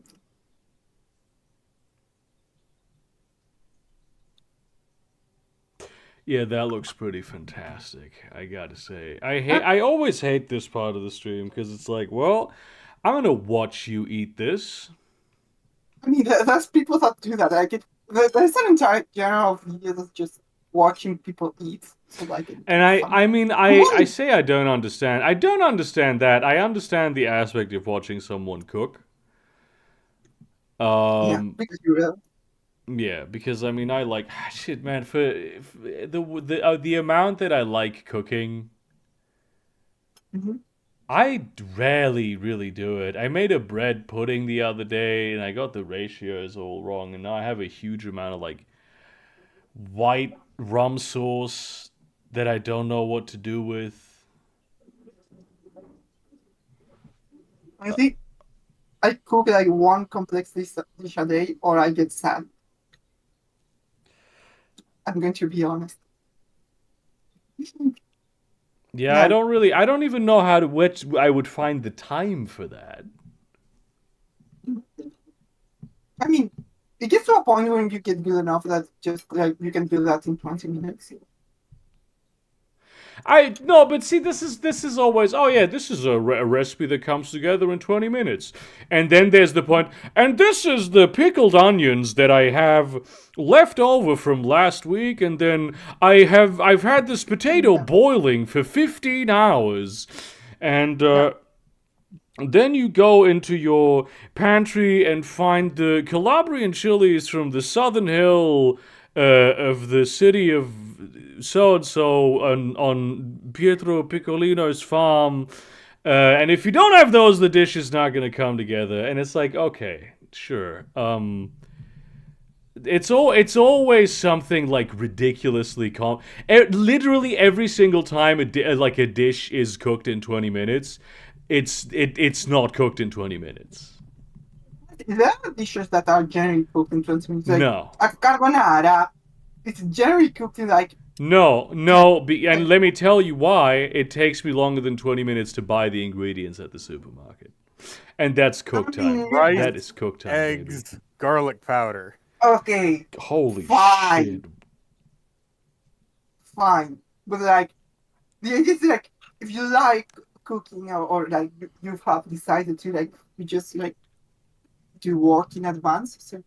Yeah, that looks pretty fantastic. I gotta say, Uh, I always hate this part of the stream because it's like, well, I'm gonna watch you eat this, I mean, there's people that do that. Like there's an entire genre of videos of just watching people eat, so like it and can be fun. I mean, I Why? say I don't understand. I don't understand that. I understand the aspect of watching someone cook. Yeah, Um, because you will. yeah, because I mean, I like shit, man. For the amount that I like cooking. Hmm. I rarely really do it. I made a bread pudding the other day and I got the ratios all wrong and now I have a huge amount of like white rum sauce that I don't know what to do with. I think I cook like one complex dish a day, or I get sad. I'm going to be honest. Yeah, Like, I don't even know how to which I would find the time for that. I mean, it gets to a point when you get good enough that just like you can do that in 20 minutes. I no, but see, this is always. Oh yeah, this is a recipe that comes together in 20 minutes, and then there's the point. And this is the pickled onions that I have left over from last week, and then I've had this potato Yeah, boiling for 15 hours, and yeah, then you go into your pantry and find the Calabrian chilies from the southern hill of the city of so and so on Pietro Piccolino's farm. And if you don't have those, the dish is not going to come together. And it's like, okay, sure. It's always something like ridiculously literally every single time like a dish is cooked in 20 minutes, it's not cooked in 20 minutes. there are dishes that are generally cooked in 20 minutes. Like No. a carbonara, it's generally cooked in like No, 10. no, and Like, let me tell you why it takes me longer than 20 minutes to buy the ingredients at the supermarket. And that's I cook time. mean, Rice, That is cook time, baby. eggs, garlic powder. okay, Holy fine, shit. fine. But like, the idea is like, if you like cooking or like you have decided to like, you just like do work in advance. So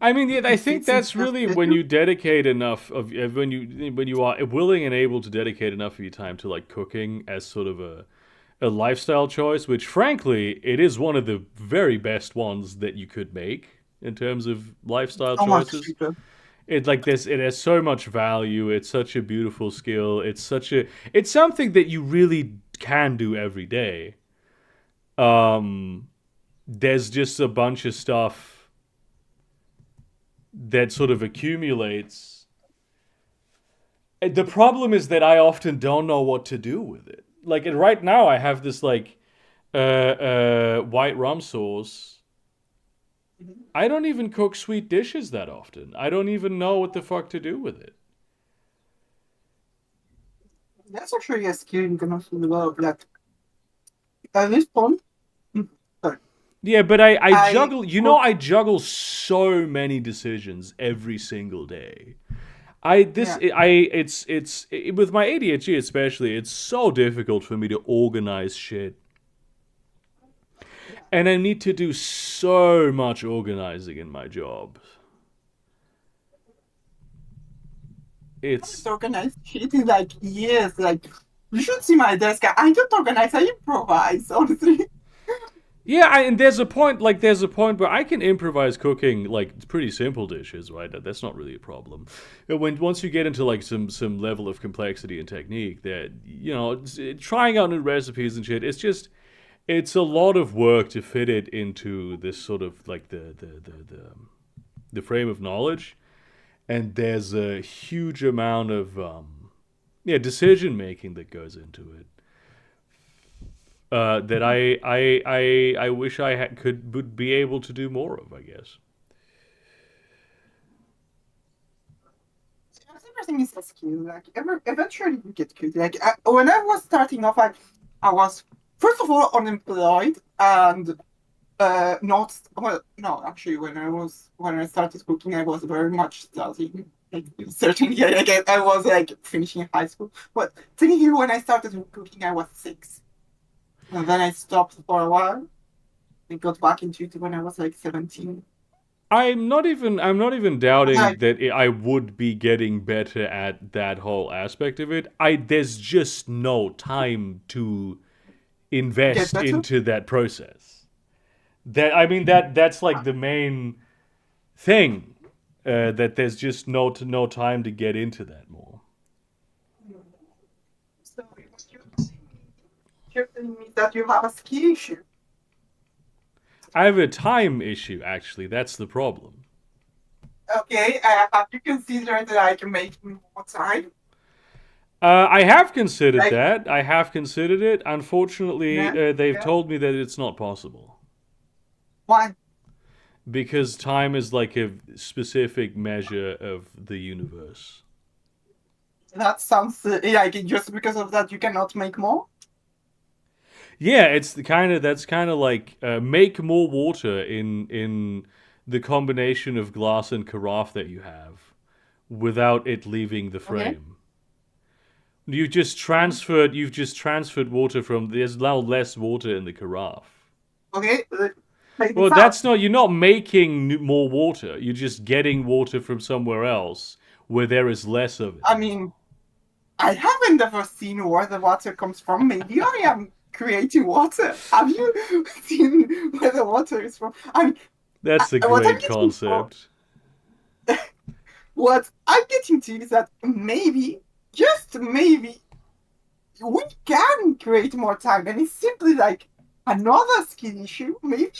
I mean, yeah, I it think fits into that's your really when schedule. you dedicate enough of when you are willing and able to dedicate enough of your time to like cooking as sort of a lifestyle choice, which frankly it is one of the very best ones that you could make in terms of lifestyle So much choices. cheaper. It like this, it has so much value. It's such a beautiful skill. It's something that you really can do every day. Um, there's just a bunch of stuff that sort of accumulates. The problem is that I often don't know what to do with it. Like right now, I have this like white rum sauce. I don't even cook sweet dishes that often. I don't even know what the fuck to do with it. That's actually a skill you can also develop. That at this point, sorry, Yeah, but I I juggle. You know, cook. I juggle so many decisions every single day. I this Yeah, I it's with my ADHD especially. It's so difficult for me to organize shit, and I need to do so much organizing in my job. it's It's organized shit in like years. Like you should see my desk. I don't organize. I improvise. Honestly, yeah, and there's a point where I can improvise cooking like pretty simple dishes, right? That's not really a problem. But when once you get into like some level of complexity and technique, that trying out new recipes and shit, it's a lot of work to fit it into this sort of like the frame of knowledge, and there's a huge amount of decision making that goes into it. That I wish I would be able to do more of, I guess. What's interesting is the skill. Like, eventually you get good. Like, when I was starting off, I was first of all unemployed and not well. No, actually, when I started cooking, I was very much studying. Like, certainly, I was like finishing high school. But technically, when I started cooking, I was 6, and then I stopped for a while. I got back into it when I was like 17. I'm not even doubting Like, that I would be getting better at that whole aspect of it. There's just no time to get invest better. into that process. That's like the main thing. That there's just no time to get into that more. So you're telling me that you have a skill issue. I have a time issue, actually. That's the problem. Okay, have you considered like making more time? I have considered Like, that. I have considered it. Unfortunately, yeah, they've yeah. told me that it's not possible. Why? Because time is like a specific measure of the universe. That sounds like just because of that you cannot make more. Yeah, it's that's kind of like make more water in the combination of glass and carafe that you have without it leaving the Okay. frame. You've just transferred water from there's now less water in the carafe. Okay, make Well, this that's out. not you're not making more water. You're just getting water from somewhere else where there is less of it I now. mean, I haven't ever seen where the water comes from. Maybe I am creating water. Have you seen where the water is from? I mean, That's a what I'm great getting for, concept. what I'm getting to is that maybe, just maybe, we can create more time, and it's simply like another skill issue. Maybe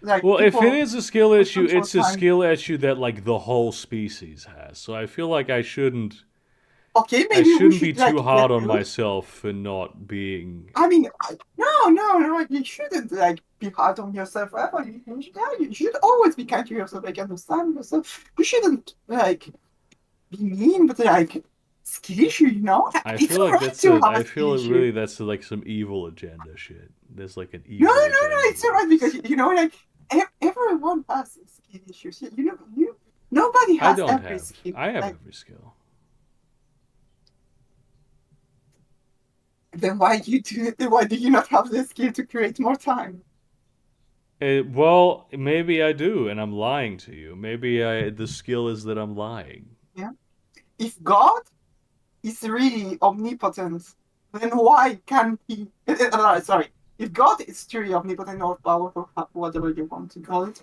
like Well, if it people is a skill with issue, control it's a time. skill issue that like the whole species has. So I feel like I shouldn't Okay, maybe we be should too like hard get on good. myself for not being. I mean, no, you shouldn't like be hard on yourself ever. You should always be kind to yourself, like understand yourself. You shouldn't like be mean, but like skill issue, you know? I It's feel like alright to have I a skill feel it issue. really that's like some evil agenda shit. There's like an No, evil agenda it's there. alright because you know, like everyone has skill issues. You know, nobody I has don't every have. skill. I have Like, every skill. then why do you not have the skill to create more time? Well, maybe I do, and I'm lying to you. Maybe the skill is that I'm lying. Yeah. If God is really omnipotent, then why can't he? Sorry, if God is truly omnipotent or powerful, whatever you want to call it,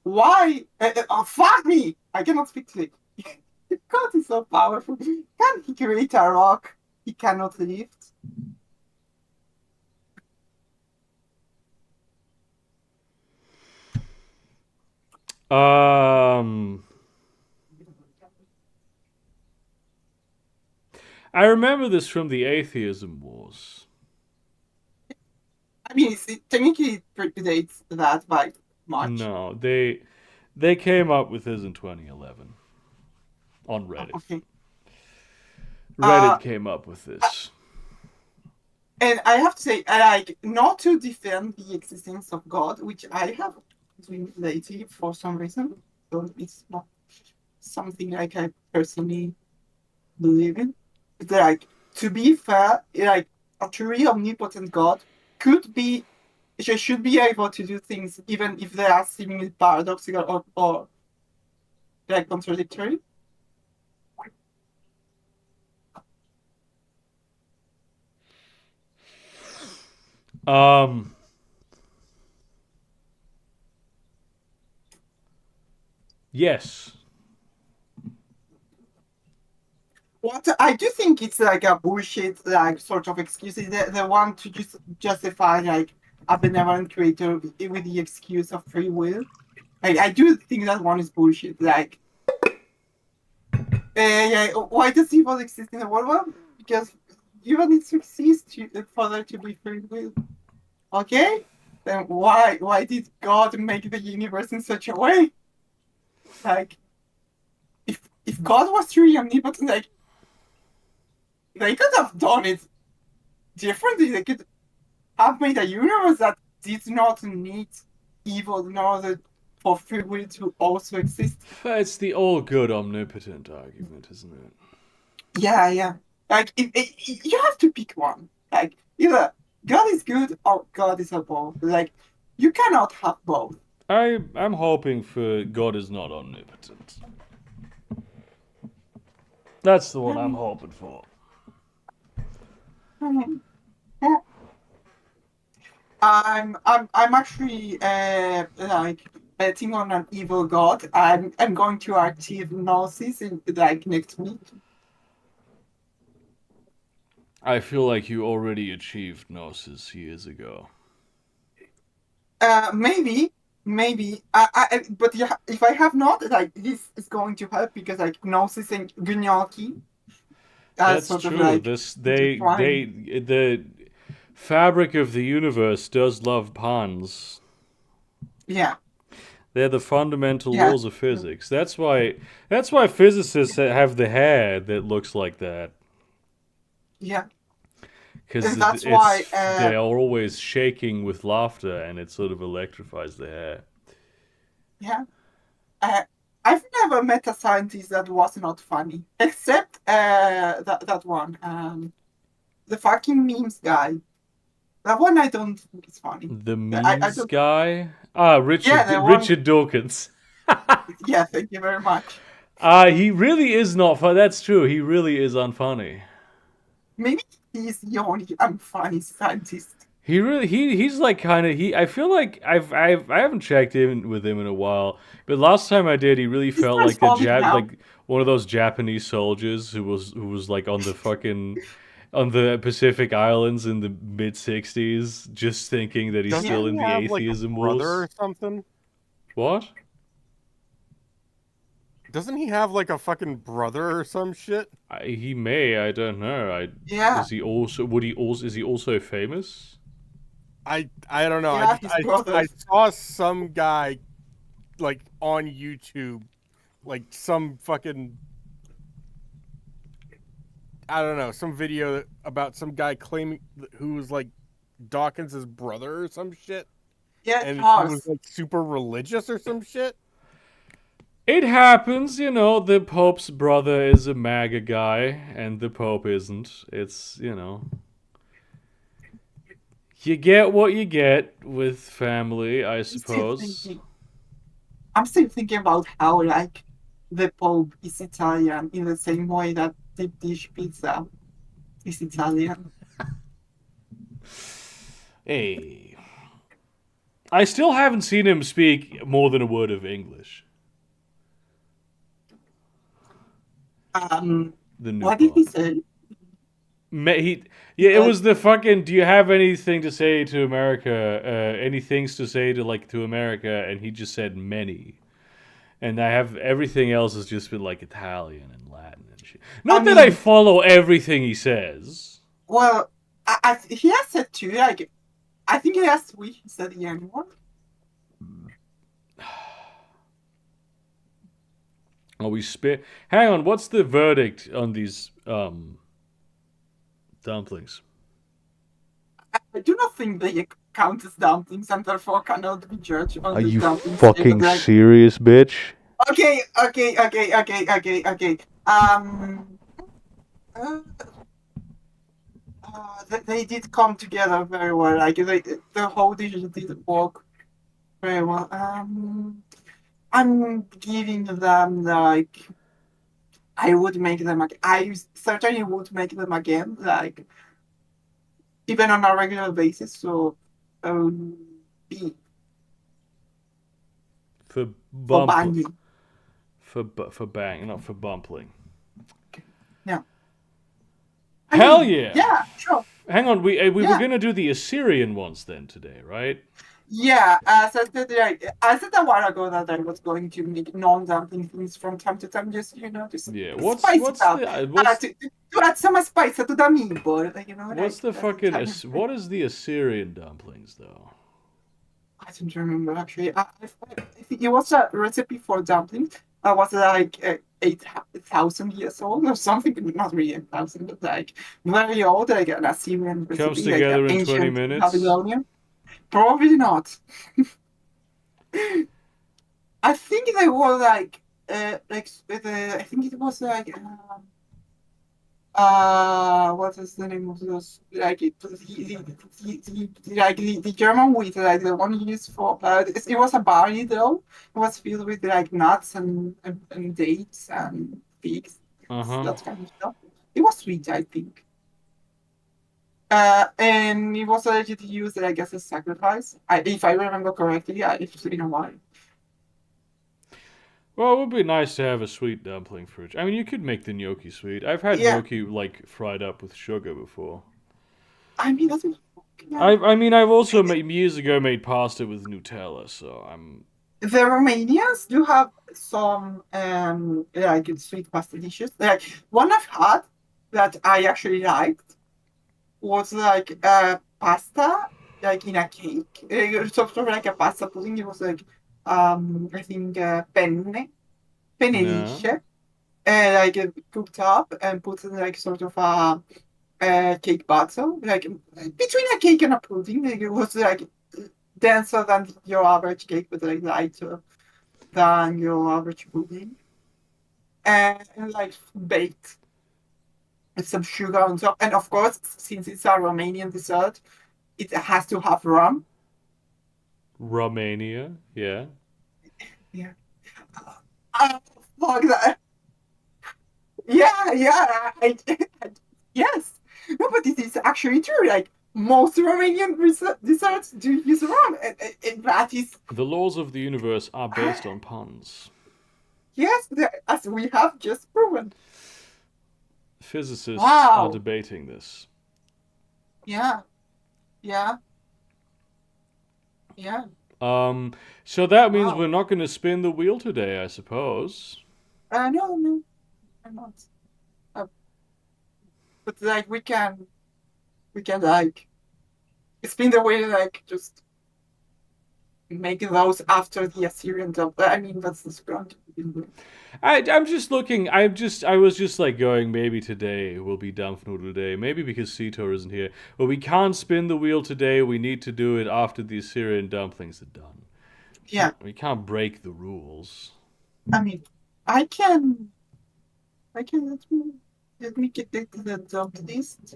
why? Oh, fuck me! I cannot speak today. If God is so powerful, can't he create a rock he cannot lift? I remember this from the atheism wars. I mean, it technically predates that by much. No, they came up with this in 2011 on Reddit. Okay. Reddit came up with this. And I have to say, I like not to defend the existence of God, which I have been lately for some reason. So it's not something like I personally believe in. But like, to be fair, like a truly omnipotent God should be able to do things even if they are seemingly paradoxical or like contradictory. Yes. What I do think it's like a bullshit like sort of excuse. They want to just justify like a benevolent creator with the excuse of free will. Like I do think that one is bullshit. Like Yeah, why does evil exist in the world? Well, because evil needs to exist for there to be free will. Okay? Then why did God make the universe in such a way? Like, if God was truly omnipotent, like, they could have done it differently. They could have made a universe that did not need evil in order for free will to also exist. It's the all good omnipotent argument, isn't it? Yeah. Like, you have to pick one. Like, either God is good or God is above. Like, you cannot have both. I'm hoping for God is not omnipotent. That's the one I'm hoping for. I'm actually like betting on an evil god. I'm going to achieve Gnosis in like next week. I feel like you already achieved Gnosis years ago. Maybe. But yeah, if I have not, like this is going to help because like Gnosis and Gnocchi are That's sort true. of like The fabric of the universe does love puns. yeah. They're the fundamental Yeah. laws of physics. That's why physicists have the hair that looks like that. Yeah. Because And that's why they are always shaking with laughter, and it sort of electrifies the hair. yeah. I've never met a scientist that was not funny, except that one, the fucking memes guy. That one I don't think is funny. The I memes don't. guy? Ah, Yeah, the one. Richard Dawkins. Yeah, thank you very much. He really is not fun. That's true. He really is unfunny. Maybe he's the only unfunny scientist. He's like kind of I feel like I haven't checked in with him in a while, but last time I did, he really He's felt like transforming now. like one of those Japanese soldiers who was like on the Pacific Islands in the mid-60s, just thinking that he's Doesn't still he in the have, like, a atheism brother wars. or something? What? Doesn't he have like a fucking brother or some shit? He may. I don't know. Yeah. Is he also famous? I don't know. Yeah, his I brothers. saw some guy like on YouTube, like some fucking, I don't know, some video about some guy claiming who was like Dawkins' brother or some shit, Yeah, and he Charles. was like super religious or some shit. It happens, the Pope's brother is a MAGA guy, and the Pope isn't. It's, you get what you get with family, I suppose. I'm still thinking about how like the Pope is Italian in the same way that deep dish pizza is Italian. Hey. I still haven't seen him speak more than a word of English. The new What did he Pope. say? It was the fucking. Do you have anything to say to America? Any things to say to America? And he just said many. And I have everything else has just been like Italian and Latin and shit. Not that I follow everything he says. Well, he has said two. Like, I think he has three instead of the N word. Oh, hang on, what's the verdict on these dumplings? I do not think they count as dumplings and therefore cannot be judged on Are the you dumplings. fucking serious, bitch? Okay. They did come together very well. Like the whole dish did work very well. I'm giving them like I would make them again. I certainly would make them again, like even on a regular basis. So, B For for banging. For bang, not for bumpling. No. Hell yeah! Yeah, sure. Hang on, we Yeah. were gonna do the Assyrian ones then today, right? Yeah, I said a while ago that I was going to make non-dumpling things from time to time, just just Yeah. spice it What's up, the what's to add some spice to the meatball, what's the that's fucking kind of. what is the Assyrian dumplings though? I don't remember actually. I think it was a recipe for dumplings. I was like 8,000 years old or something. Not really 8,000, but like very old, like an Assyrian Comes recipe, like together in 20 ancient minutes. Babylonian. Probably not. I think they were I think it was what is the name of those, the German wheat, like the one used for it was a barley dough. It was filled with like nuts and dates and figs, Uh-huh. that kind of stuff. It was sweet, I think. And it was allegedly used, I guess, as sacrifice. If I remember correctly, it's been a while. Well, it would be nice to have a sweet dumpling for it. I mean, you could make the gnocchi sweet. I've had Yeah, gnocchi like fried up with sugar before. I mean that's yeah. I mean, I've also made, years ago made pasta with Nutella, so I'm. The Romanians do have some like sweet pasta dishes. Like one I've had that I actually liked was like pasta like in a cake. Sort of like a pasta pudding. It was like I think penne lisce, No. like cooked up and put in like sort of a cake batter, like between a cake and a pudding. Like, it was like denser than your average cake, but like lighter than your average pudding, and like baked with some sugar on top. And of course, since it's a Romanian dessert, it has to have rum. Romania, yeah. Yeah. Oh, fuck that. Yeah, yeah. Yes. No, but it is actually true. Like most Romanian desserts do use rum, and that is The laws of the universe are based on puns. yes, as we have just proven. Physicists are Wow. debating this. Yeah. Yeah. Yeah. So that means Wow. we're not going to spin the wheel today, I suppose. No, no, I'm not. Uh, but like we can like spin the way like just make those after the Assyrian dump. I mean that's the ground. I'm just looking. I was just like going. Maybe today will be Dampfnudel day. Maybe because Sitor isn't here. But we can't spin the wheel today. We need to do it after the Assyrian dumplings are done. Yeah. We can't break the rules. I mean I can let me get the dump list.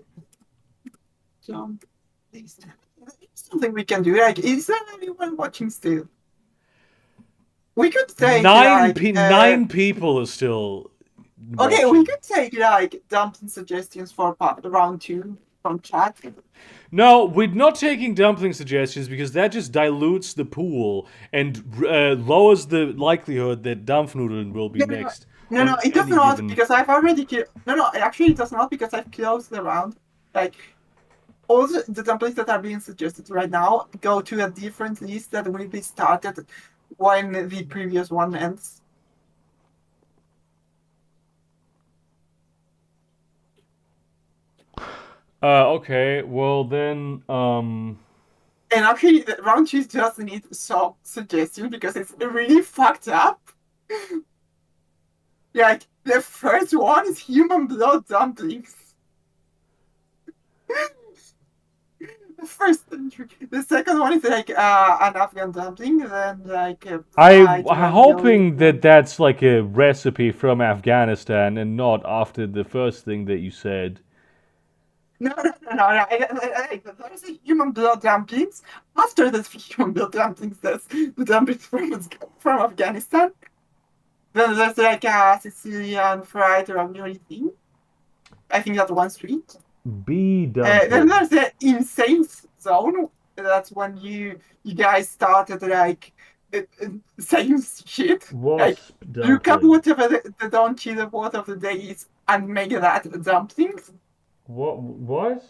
Dump list. Something we can do. Like is there anyone watching still? We could take Nine people are still okay, we watching. could take like dumping suggestions for round two from chat. No, we're not taking dumpling suggestions because that just dilutes the pool and lowers the likelihood that Dampfnudeln will be No, no, next no, no, on it does any not given. because I've already no, no, actually it does not because I've closed the round. Like all the dumplings that are being suggested right now go to a different list that will be started when the previous one ends. Okay, well then, And actually, the round two just need some suggestion because it's really fucked up. Like the first one is human blood dumplings. The first entry. The second one is like an Afghan dumpling, then like I'm fried ravioli. hoping that that's like a recipe from Afghanistan and not after the first thing that you said. No, no, no, no, no. There's a human blood dumplings. After the human blood dumplings, there's the dumplings from Afghanistan. Then there's like a Sicilian fried ravioli thing. I think that one's sweet. Bee Then dumpling. there's the insane zone. That's when you guys started like same shit. Like Wasp look up dumpling. whatever the don't cheat the word of the day is and make that dumplings. What? What?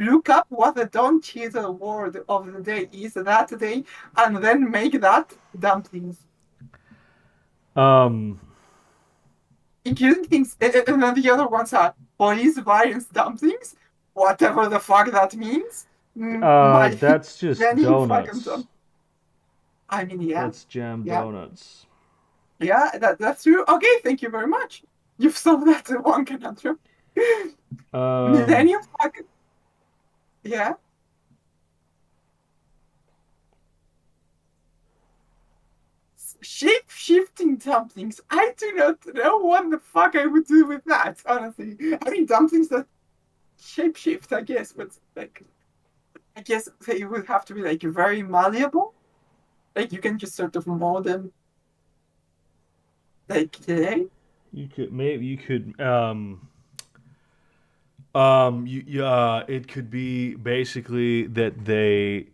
look up what the don't cheese word of the day is that day, and then make that dumplings. Including things, and then the other ones are police violence dumplings, whatever the fuck that means. My That's just many fucking donuts. I mean, yeah, That's jam yeah, donuts. yeah. That's true. Okay, thank you very much. You've solved that one conundrum. Millennium fucking yeah. Shape-shifting dumplings. I do not know what the fuck I would do with that, honestly. I mean, dumplings that shape-shift, I guess, but like, I guess they would have to be like very malleable. Like, you can just sort of mold them like clay. You could maybe you could it could be basically that they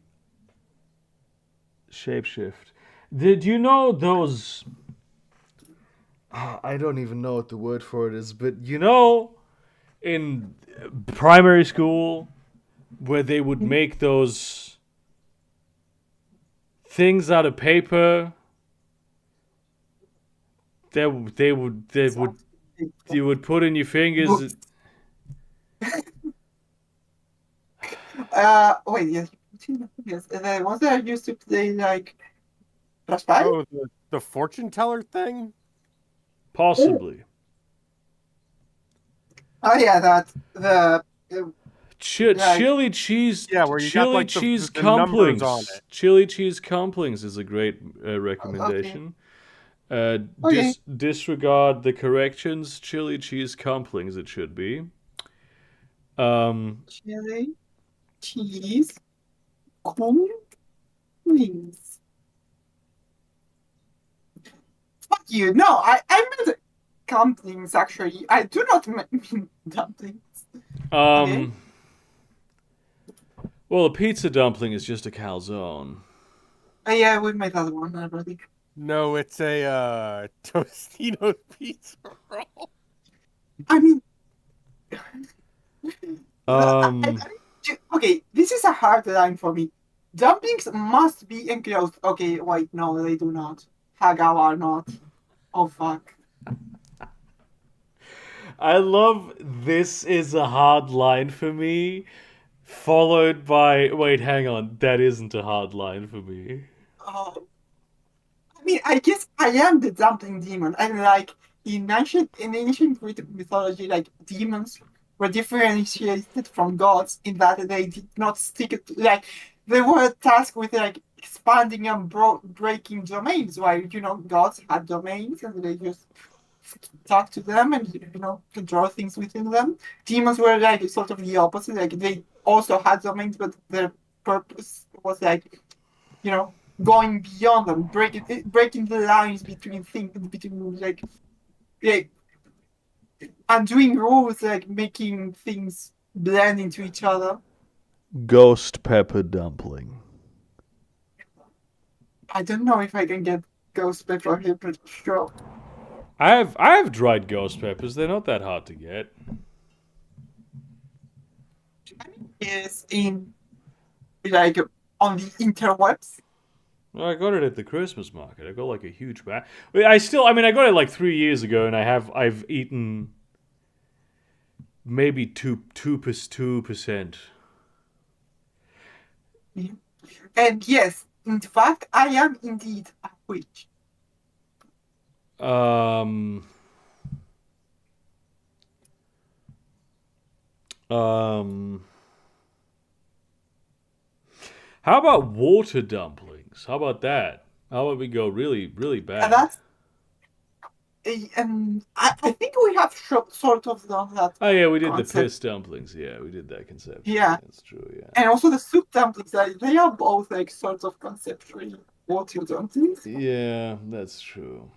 shapeshift. Did you know those? I don't even know what the word for it is, but you know, in primary school, where they would make those things out of paper, they would you would put in your fingers. Wait, yes. Yes, the ones that I used to play like Raspberry? Oh, the fortune teller thing? Possibly. Oh yeah, that the like Chili cheese, Yeah, where you got like the numbers on dumplings. it. Chili cheese dumplings is a great okay. recommendation. Okay. Disregard the corrections. Chili cheese dumplings, it should be. Chili, cheese, corn, wings. Fuck you. No, I meant dumplings actually. I do not mean dumplings. Okay. Well, a pizza dumpling is just a calzone. Yeah, we made that one already. No, it's a Tostino pizza roll. I mean, Um, okay, this is a hard line for me. Dumplings must be enclosed. Okay, wait, no, they do not. Hagao are not. Oh fuck. I love this is a hard line for me, followed by wait, hang on, that isn't a hard line for me. Oh, I mean, I guess I am the dumpling demon, and like in ancient Greek mythology, like demons were differentiated from gods in that they did not stick it like they were tasked with like expanding and breaking domains, while gods had domains and they just talk to them and control things within them. Demons were like sort of the opposite, like they also had domains, but their purpose was like going beyond them, breaking the lines between things, between like undoing rules, like making things blend into each other. Ghost pepper dumpling. I don't know if I can get ghost pepper here, but sure. I have dried ghost peppers. They're not that hard to get. Is in like on the interwebs. Well, I got it at the Christmas market. I got like a huge bag. I got it like 3 years ago, and I've eaten maybe 2%. And yes, in fact, I am indeed a witch. Um. How about water dumplings? How about that? How about we go really, really And bad? that's I think we have sort of done that. Oh yeah, we did the concept. piss dumplings. Yeah, we did that conception. Yeah. That's true. Yeah. And also the soup dumplings, they are both like sort of conceptually water dumplings. Yeah, that's true.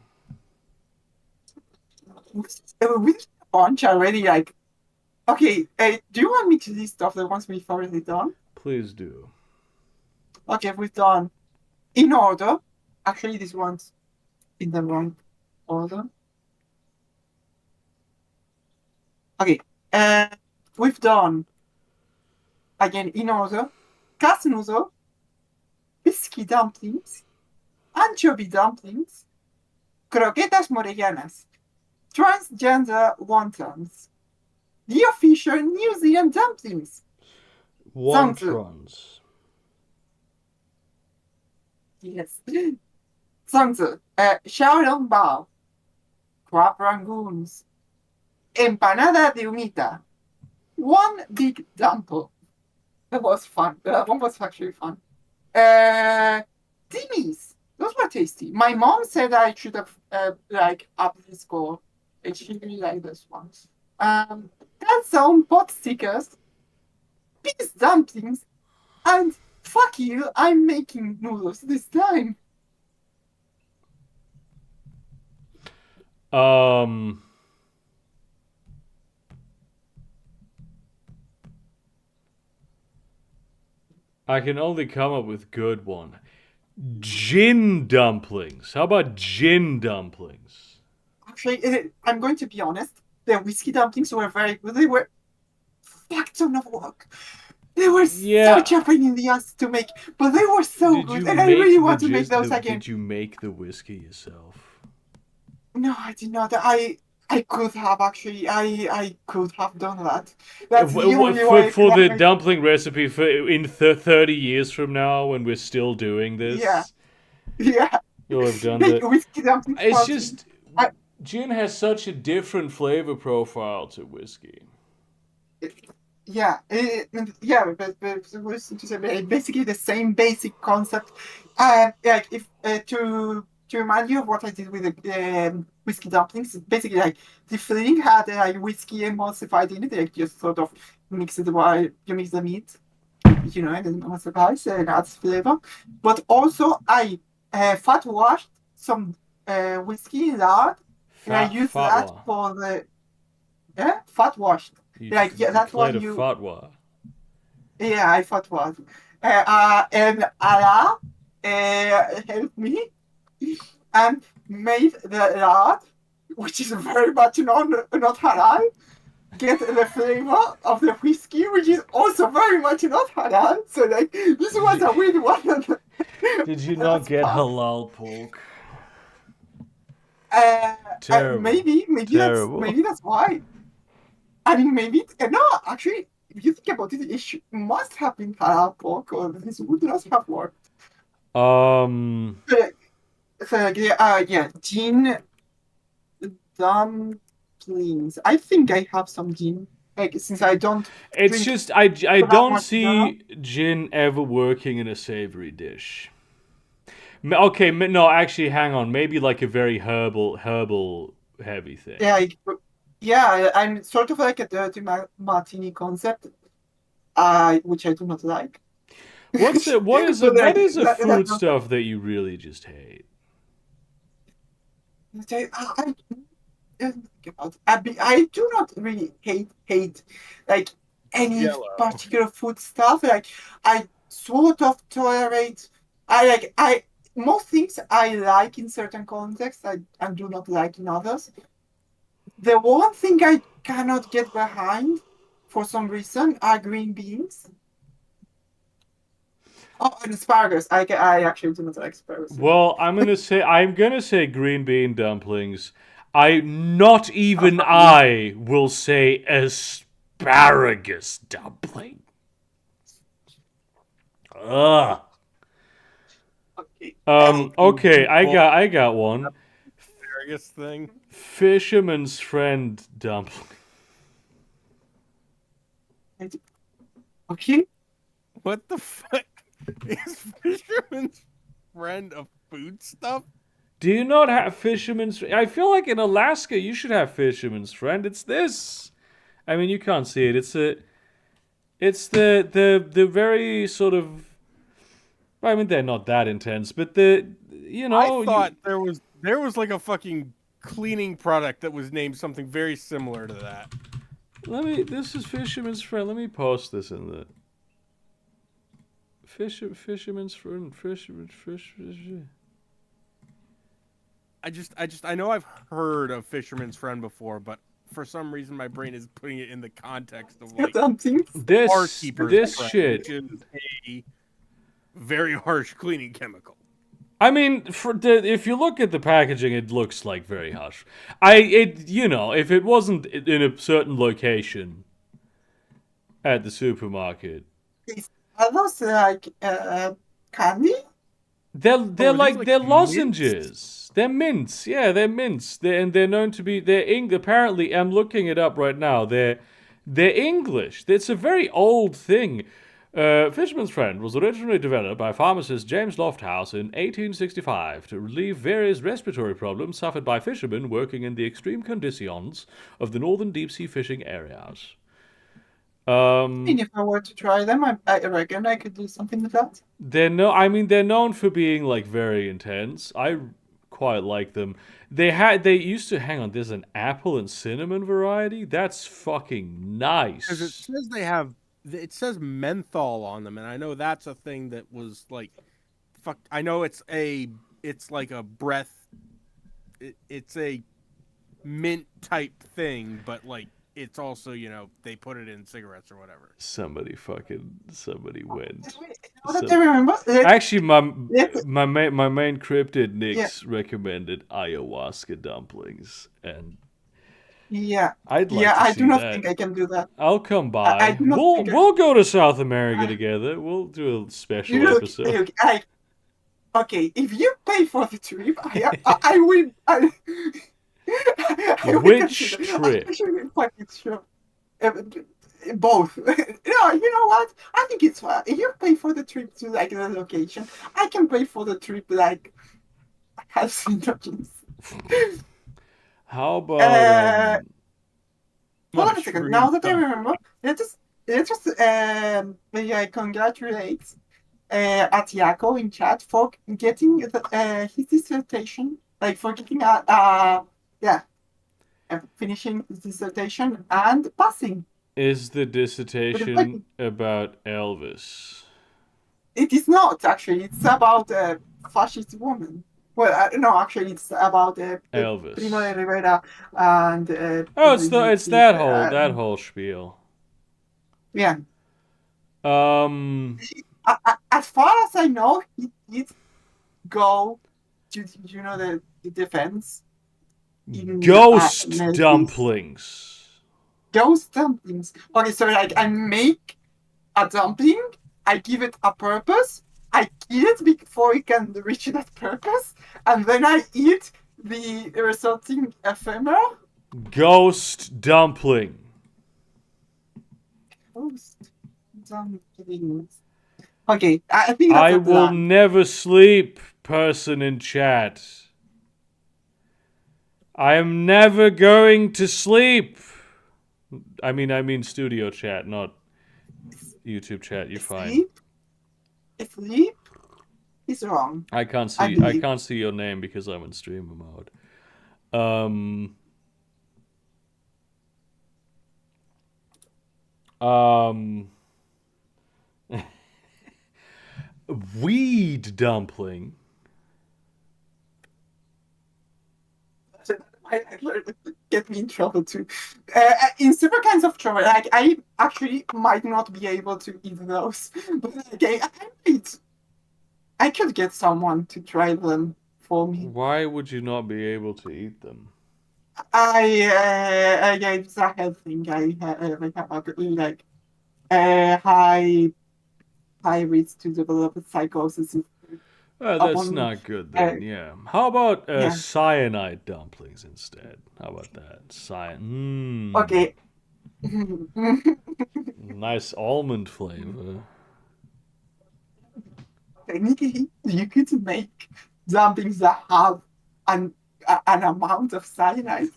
We did a bunch already. Like, okay, do you want me to list off the ones we've already done? Please do. Okay, we've done in order. Actually, this one's in the wrong order. Okay, we've done again, in order, casnuzo, whiskey dumplings, anchovy dumplings, croquetas morellanas, transgender wontons, the official New Zealand dumplings. Wontons. Yes. 上次 Xiaolong Bao, crab rangoons, empanada de humita, one big dumpling. That was fun. That one was actually fun. Timmy's. Those were tasty. My mom said I should have like up the score. And she really liked those ones. That's some pot stickers, peas dumplings, and fuck you, I'm making noodles this time. I can only come up with good one. Gin dumplings. How about gin dumplings? Actually, I'm going to be honest. The whiskey dumplings were very good. They were fuck ton of work. They were such a pain in the ass to make, but they were so good, and I really want to make those again. Did you make the whiskey yourself? No, I did not. I could have actually. I could have done that. That's the only way for the dumpling recipe for in 30 years from now when we're still doing this. Yeah. You'll have done that. Whiskey dumplings. It's just gin has such a different flavor profile to whiskey. But basically the same basic concept. Like if to remind you of what I did with the whiskey dumplings, basically like the filling had whiskey emulsified in it. Like just sort of mix it while you mix the meat, and then emulsifies and adds flavor. But also I fat washed some whiskey in lard, and I used that for the fat washed. That's what you. Fatwa. Yeah, I fatwa. And Allah helped me and made the lard, which is very much not halal, get the flavor of the whiskey, which is also very much not halal. So this was a weird one. Did you not get halal pork? Terrible. Maybe that's why. I mean, maybe no. Actually, if you think about it, must have been halal pork, or this would not have worked. Gin dumplings. I think I have some gin. Since I don't. It's just I don't see gin ever working in a savory dish. Okay, no, actually, hang on. Maybe like a very herbal heavy thing. Yeah, I'm sort of like a dirty martini concept, which I do not like. What is a food stuff that you really just hate? I do not really hate like any particular food stuff. Like I sort of tolerate. Most things I like in certain contexts. I do not like in others. The one thing I cannot get behind, for some reason, are green beans. Oh, and asparagus. I actually do not like asparagus. Well, I'm gonna say green bean dumplings. I will say asparagus dumpling. Ugh. Okay, I got one. Asparagus thing. Fisherman's friend dumpling. Okay. What the fuck is fisherman's friend of food stuff? Do you not have fisherman's? I feel like in Alaska you should have fisherman's friend. It's this. I mean, you can't see it. It's the very sort of. I mean, they're not that intense, but I thought there was like a fucking cleaning product that was named something very similar to that. This is fisherman's friend. Let me post this in the. Fisherman's friend. I know I've heard of fisherman's friend before, but for some reason my brain is putting it in the context of like Dumplings. This barkeeper's breath, shit. which is a very harsh cleaning chemical. I mean, if you look at the packaging, it looks like very harsh. If it wasn't in a certain location at the supermarket, Are those like candy? they're like they're mints? lozenges. They're mints. Yeah, they're mints. They're known to be apparently, I'm looking it up right now. They're English. It's a very old thing. Fisherman's Friend was originally developed by pharmacist James Lofthouse in 1865 to relieve various respiratory problems suffered by fishermen working in the extreme conditions of the northern deep-sea fishing areas. And if I were to try them, I reckon I could do something with that. They're known for being like very intense. I quite like them. They used to hang on. There's an apple and cinnamon variety. That's fucking nice. Because it says menthol on them, and I know that's a thing that was like, fuck. I know it's like a breath. It's a mint type thing, but like it's also they put it in cigarettes or whatever. Somebody went. Now that I remember, Actually, my main cryptid Nix recommended ayahuasca dumplings, and yeah, I'd like yeah, to I see do not that. think I can do that. I'll come by. I do not think We'll go to South America together. We'll do a special episode. Okay, if you pay for the trip, I will. I will Which consider- trip? I should be fucking sure. Both. No, you know what? I think it's fine. If you pay for the trip to like the location, I can pay for the trip like hallucinogens. How about Hold on a second. Now that I remember, let's just maybe I congratulate Atiako in chat for getting his dissertation, like for getting finishing his dissertation and passing. is the dissertation about Elvis? It is not actually. It's about a fascist woman. Well, no, actually, it's about Elvis. Primo de Rivera and. It's that whole spiel. Yeah. As far as I know, he did go to the defense. Ghost Nazis. dumplings. Ghost dumplings. Okay, so like I make a dumpling, I give it a purpose, I kill it before it can reach that purpose, and then I eat the resulting ephemera. Ghost dumpling. Ghost dumplings. Okay, I think that's I the will plan. never sleep, person in chat. I am never going to sleep. I mean studio chat, not YouTube chat. You're fine. Sleep is wrong. I can't see. I can't see your name because I'm in streamer mode. Weed dumpling. Get me in trouble too. In several kinds of trouble. Like I actually might not be able to eat those, but okay, I could get someone to try them for me. Why would you not be able to eat them? It's a health thing. I have like high risk to develop psychosis. That's not good then, yeah. How about cyanide dumplings instead? How about that? Okay. Nice almond flavor. Technically, you could make dumplings that have an amount of cyanide.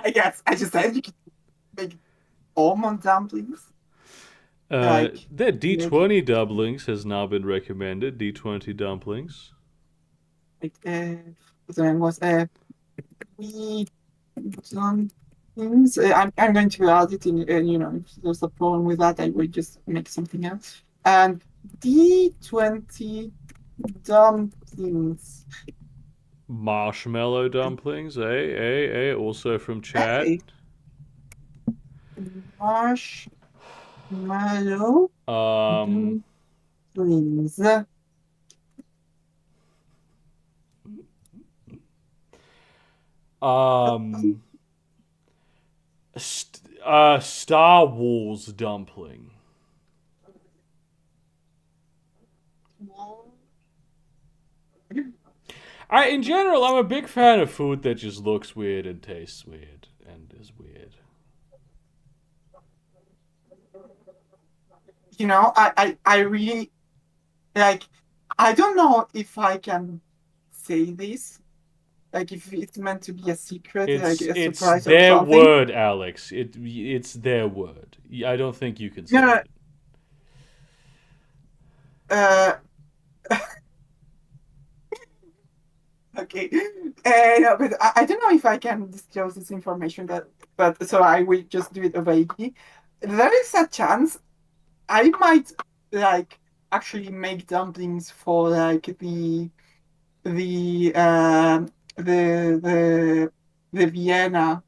I guess I just said you could make almond dumplings. The D20 dumplings has now been recommended. D20 dumplings. Like there was we dumplings. I'm going to add it in. If there's a problem with that, I will just make something else. And D20 dumplings. Marshmallow dumplings, also from chat. Hey, marshmallow Um, dumplings. um, Star Wars dumpling. In general, I'm a big fan of food that just looks weird and tastes weird and is weird. You know, I really like. I don't know if I can say this. Like, if it's meant to be a secret, like a It's surprise or their something. word, Alex. It's their word. I don't think you can say No, it. uh, okay. No, but I don't know if I can disclose this information. But so I will just do it vaguely. There is a chance I might like actually make dumplings for like the um the Vienna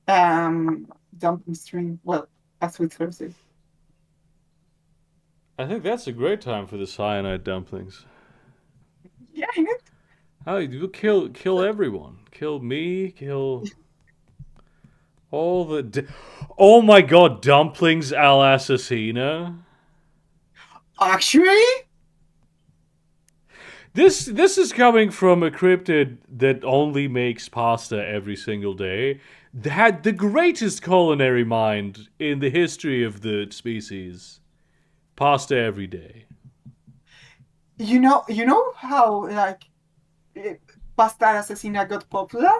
dumpling stream. Well, as with Thursday. I think that's a great time for the cyanide dumplings. Yeah, I know. Oh, you kill everyone. Kill me. Kill all the. Oh my God! Dumplings al assassina. Actually, This is coming from a cryptid that only makes pasta every single day. Had the greatest culinary mind in the history of the species. Pasta every day. you know how like eh, pasta assassina got popular?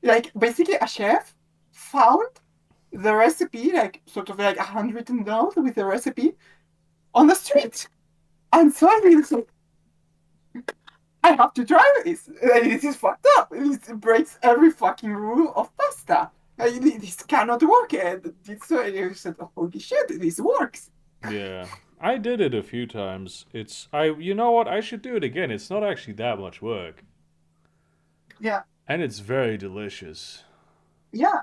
Like basically a chef found the recipe, like sort of like a handwritten note with the recipe on the street. And so I was like, I have to try this. This is fucked up. This breaks every fucking rule of pasta. This cannot work. And so I said, holy shit, this works. Yeah. I did it a few times. You know what? I should do it again. It's not actually that much work. Yeah, And it's very delicious. yeah.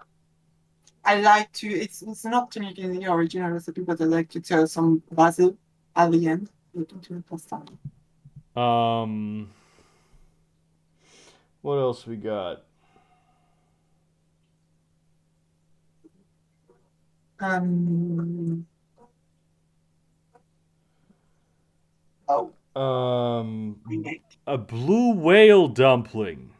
I like to. It's not technically the original recipe, but I like to throw some basil at the end into the pasta. Um what else we got? Um. Oh, my neck. A blue whale dumpling.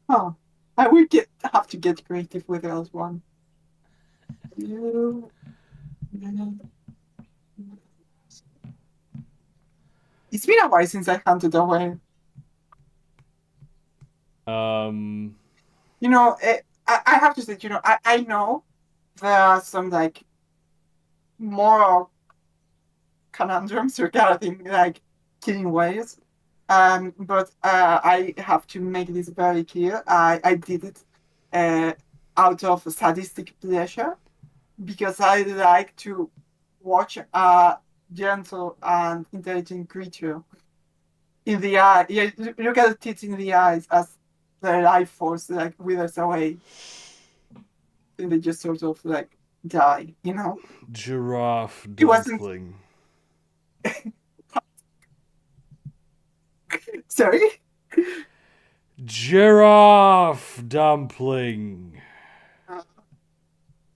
Oh, I will have to get creative with those one. You- It's been a while since I hunted a whale. Um You know, I have to say, you know, I know there are some like moral conundrums regarding like killing whales. But I have to make this very clear. I did it uh, out of sadistic pleasure because I like to watch a gentle and intelligent creature in the eye. Yeah, look at it in the eyes as the life force like withers away, and they just sort of like die. You know, giraffe it wasn't. dumpling. Sorry. Giraffe dumpling.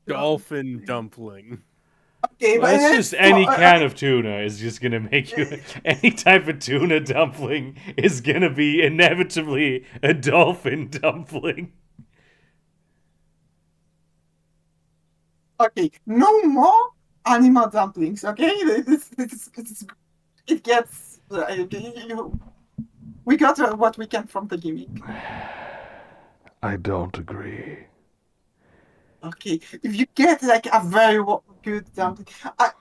Dolphin dumpling. Okay, Well, but it's just any can of tuna is just gonna make you. Any type of tuna dumpling is gonna be inevitably a dolphin dumpling. okay, no more animal dumplings. Okay, it gets. We got what we can from the gimmick. I don't agree. Okay, if you get like a very good dumpling,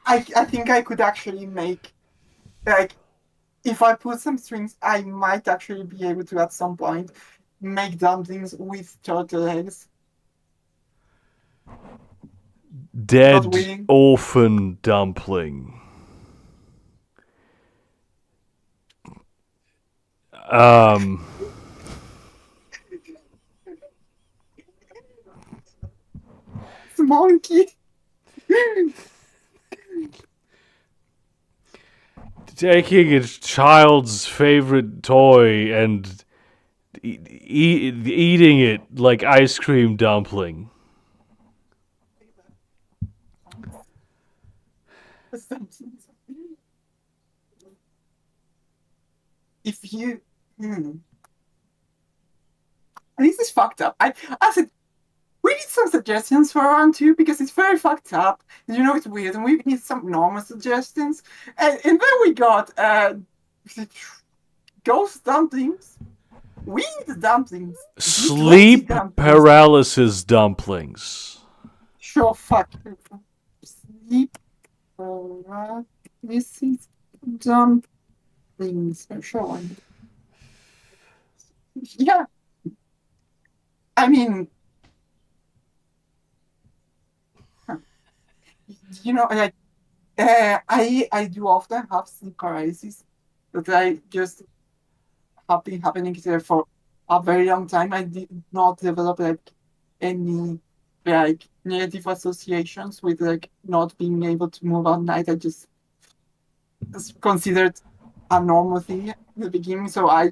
I think I could actually make like if I put some strings, I might actually be able to at some point make dumplings with turtle eggs. Not Dead, willing. orphan dumpling. Um, It's a monkey. taking a child's favorite toy and eating it like ice cream dumpling. If you, this is fucked up. I said we need some suggestions for round two because it's very fucked up. You know, it's weird, and we need some normal suggestions. And then we got ghost dumplings, weed dumplings, Sleep dumplings. paralysis dumplings. Sure, fuck. Sleep paralysis dumplings. Sure. Yeah. I mean, you know, like I do often have sleep paralysis, but I just have been happening there for a very long time. I did not develop like any like negative associations with like not being able to move at night. I just considered a normal thing at the beginning, so I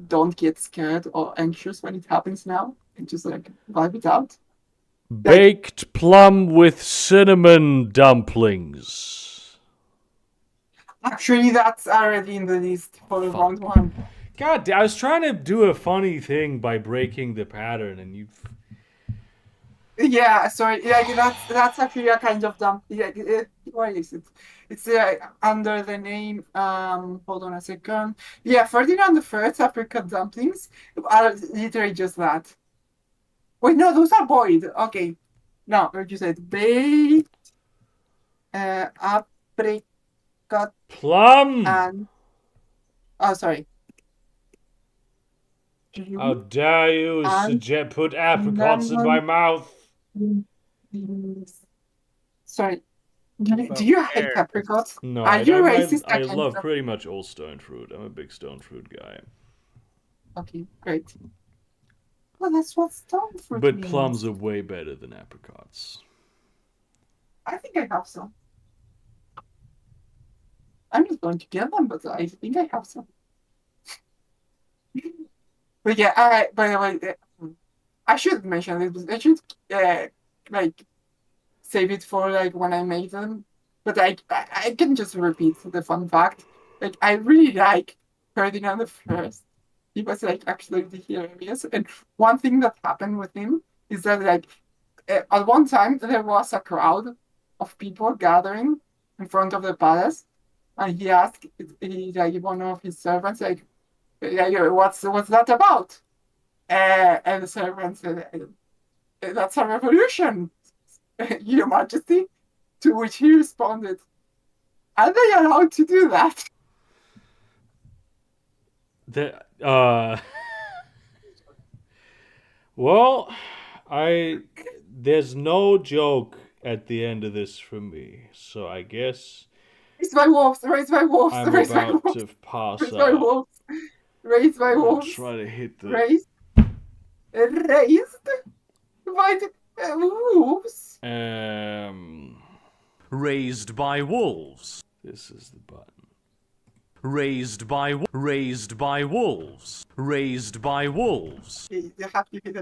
don't get scared or anxious when it happens now. I just like vibe it out. Baked plum with cinnamon dumplings. Actually, that's already in the list for the round one. God, I was trying to do a funny thing by breaking the pattern, and you. Yeah, sorry. Like that's actually a kind of dump. Yeah, why is it? It's under the name. Hold on a second. Yeah, Ferdinand the First apricot dumplings are literally just that. Wait, no, those are boiled. Okay, no, what you said baked apricot Plum! and oh, sorry. How dare you put apricots in my mouth? Sorry. Do you hate apricots? No, Are you racist I against love them? pretty much all stone fruit. I'm a big stone fruit guy. Okay, great. Well, that's what stone fruit But means. plums are way better than apricots. I think I have some. I'm not going to get them, but I think I have some. But yeah, by the way, I should mention this. I should like save it for like when I make them. But I can just repeat the fun fact. Like I really like Ferdinand the First. He was like absolutely hilarious. And one thing that happened with him is that like at one time there was a crowd of people gathering in front of the palace, and he asked like one of his servants like, what's that about? And the servant said, that's a revolution, Your Majesty. To which he responded, are they allowed to do that? Well, there's no joke at the end of this for me, so I guess Raise my wolves, raise my wolves, I'm raise my about wolves, to pass raise my out. wolves, raise my I'll wolves, try to hit the raised by the wolves. Raised by wolves. This is the button. Raised by wolves. Raised by wolves. You have to hit it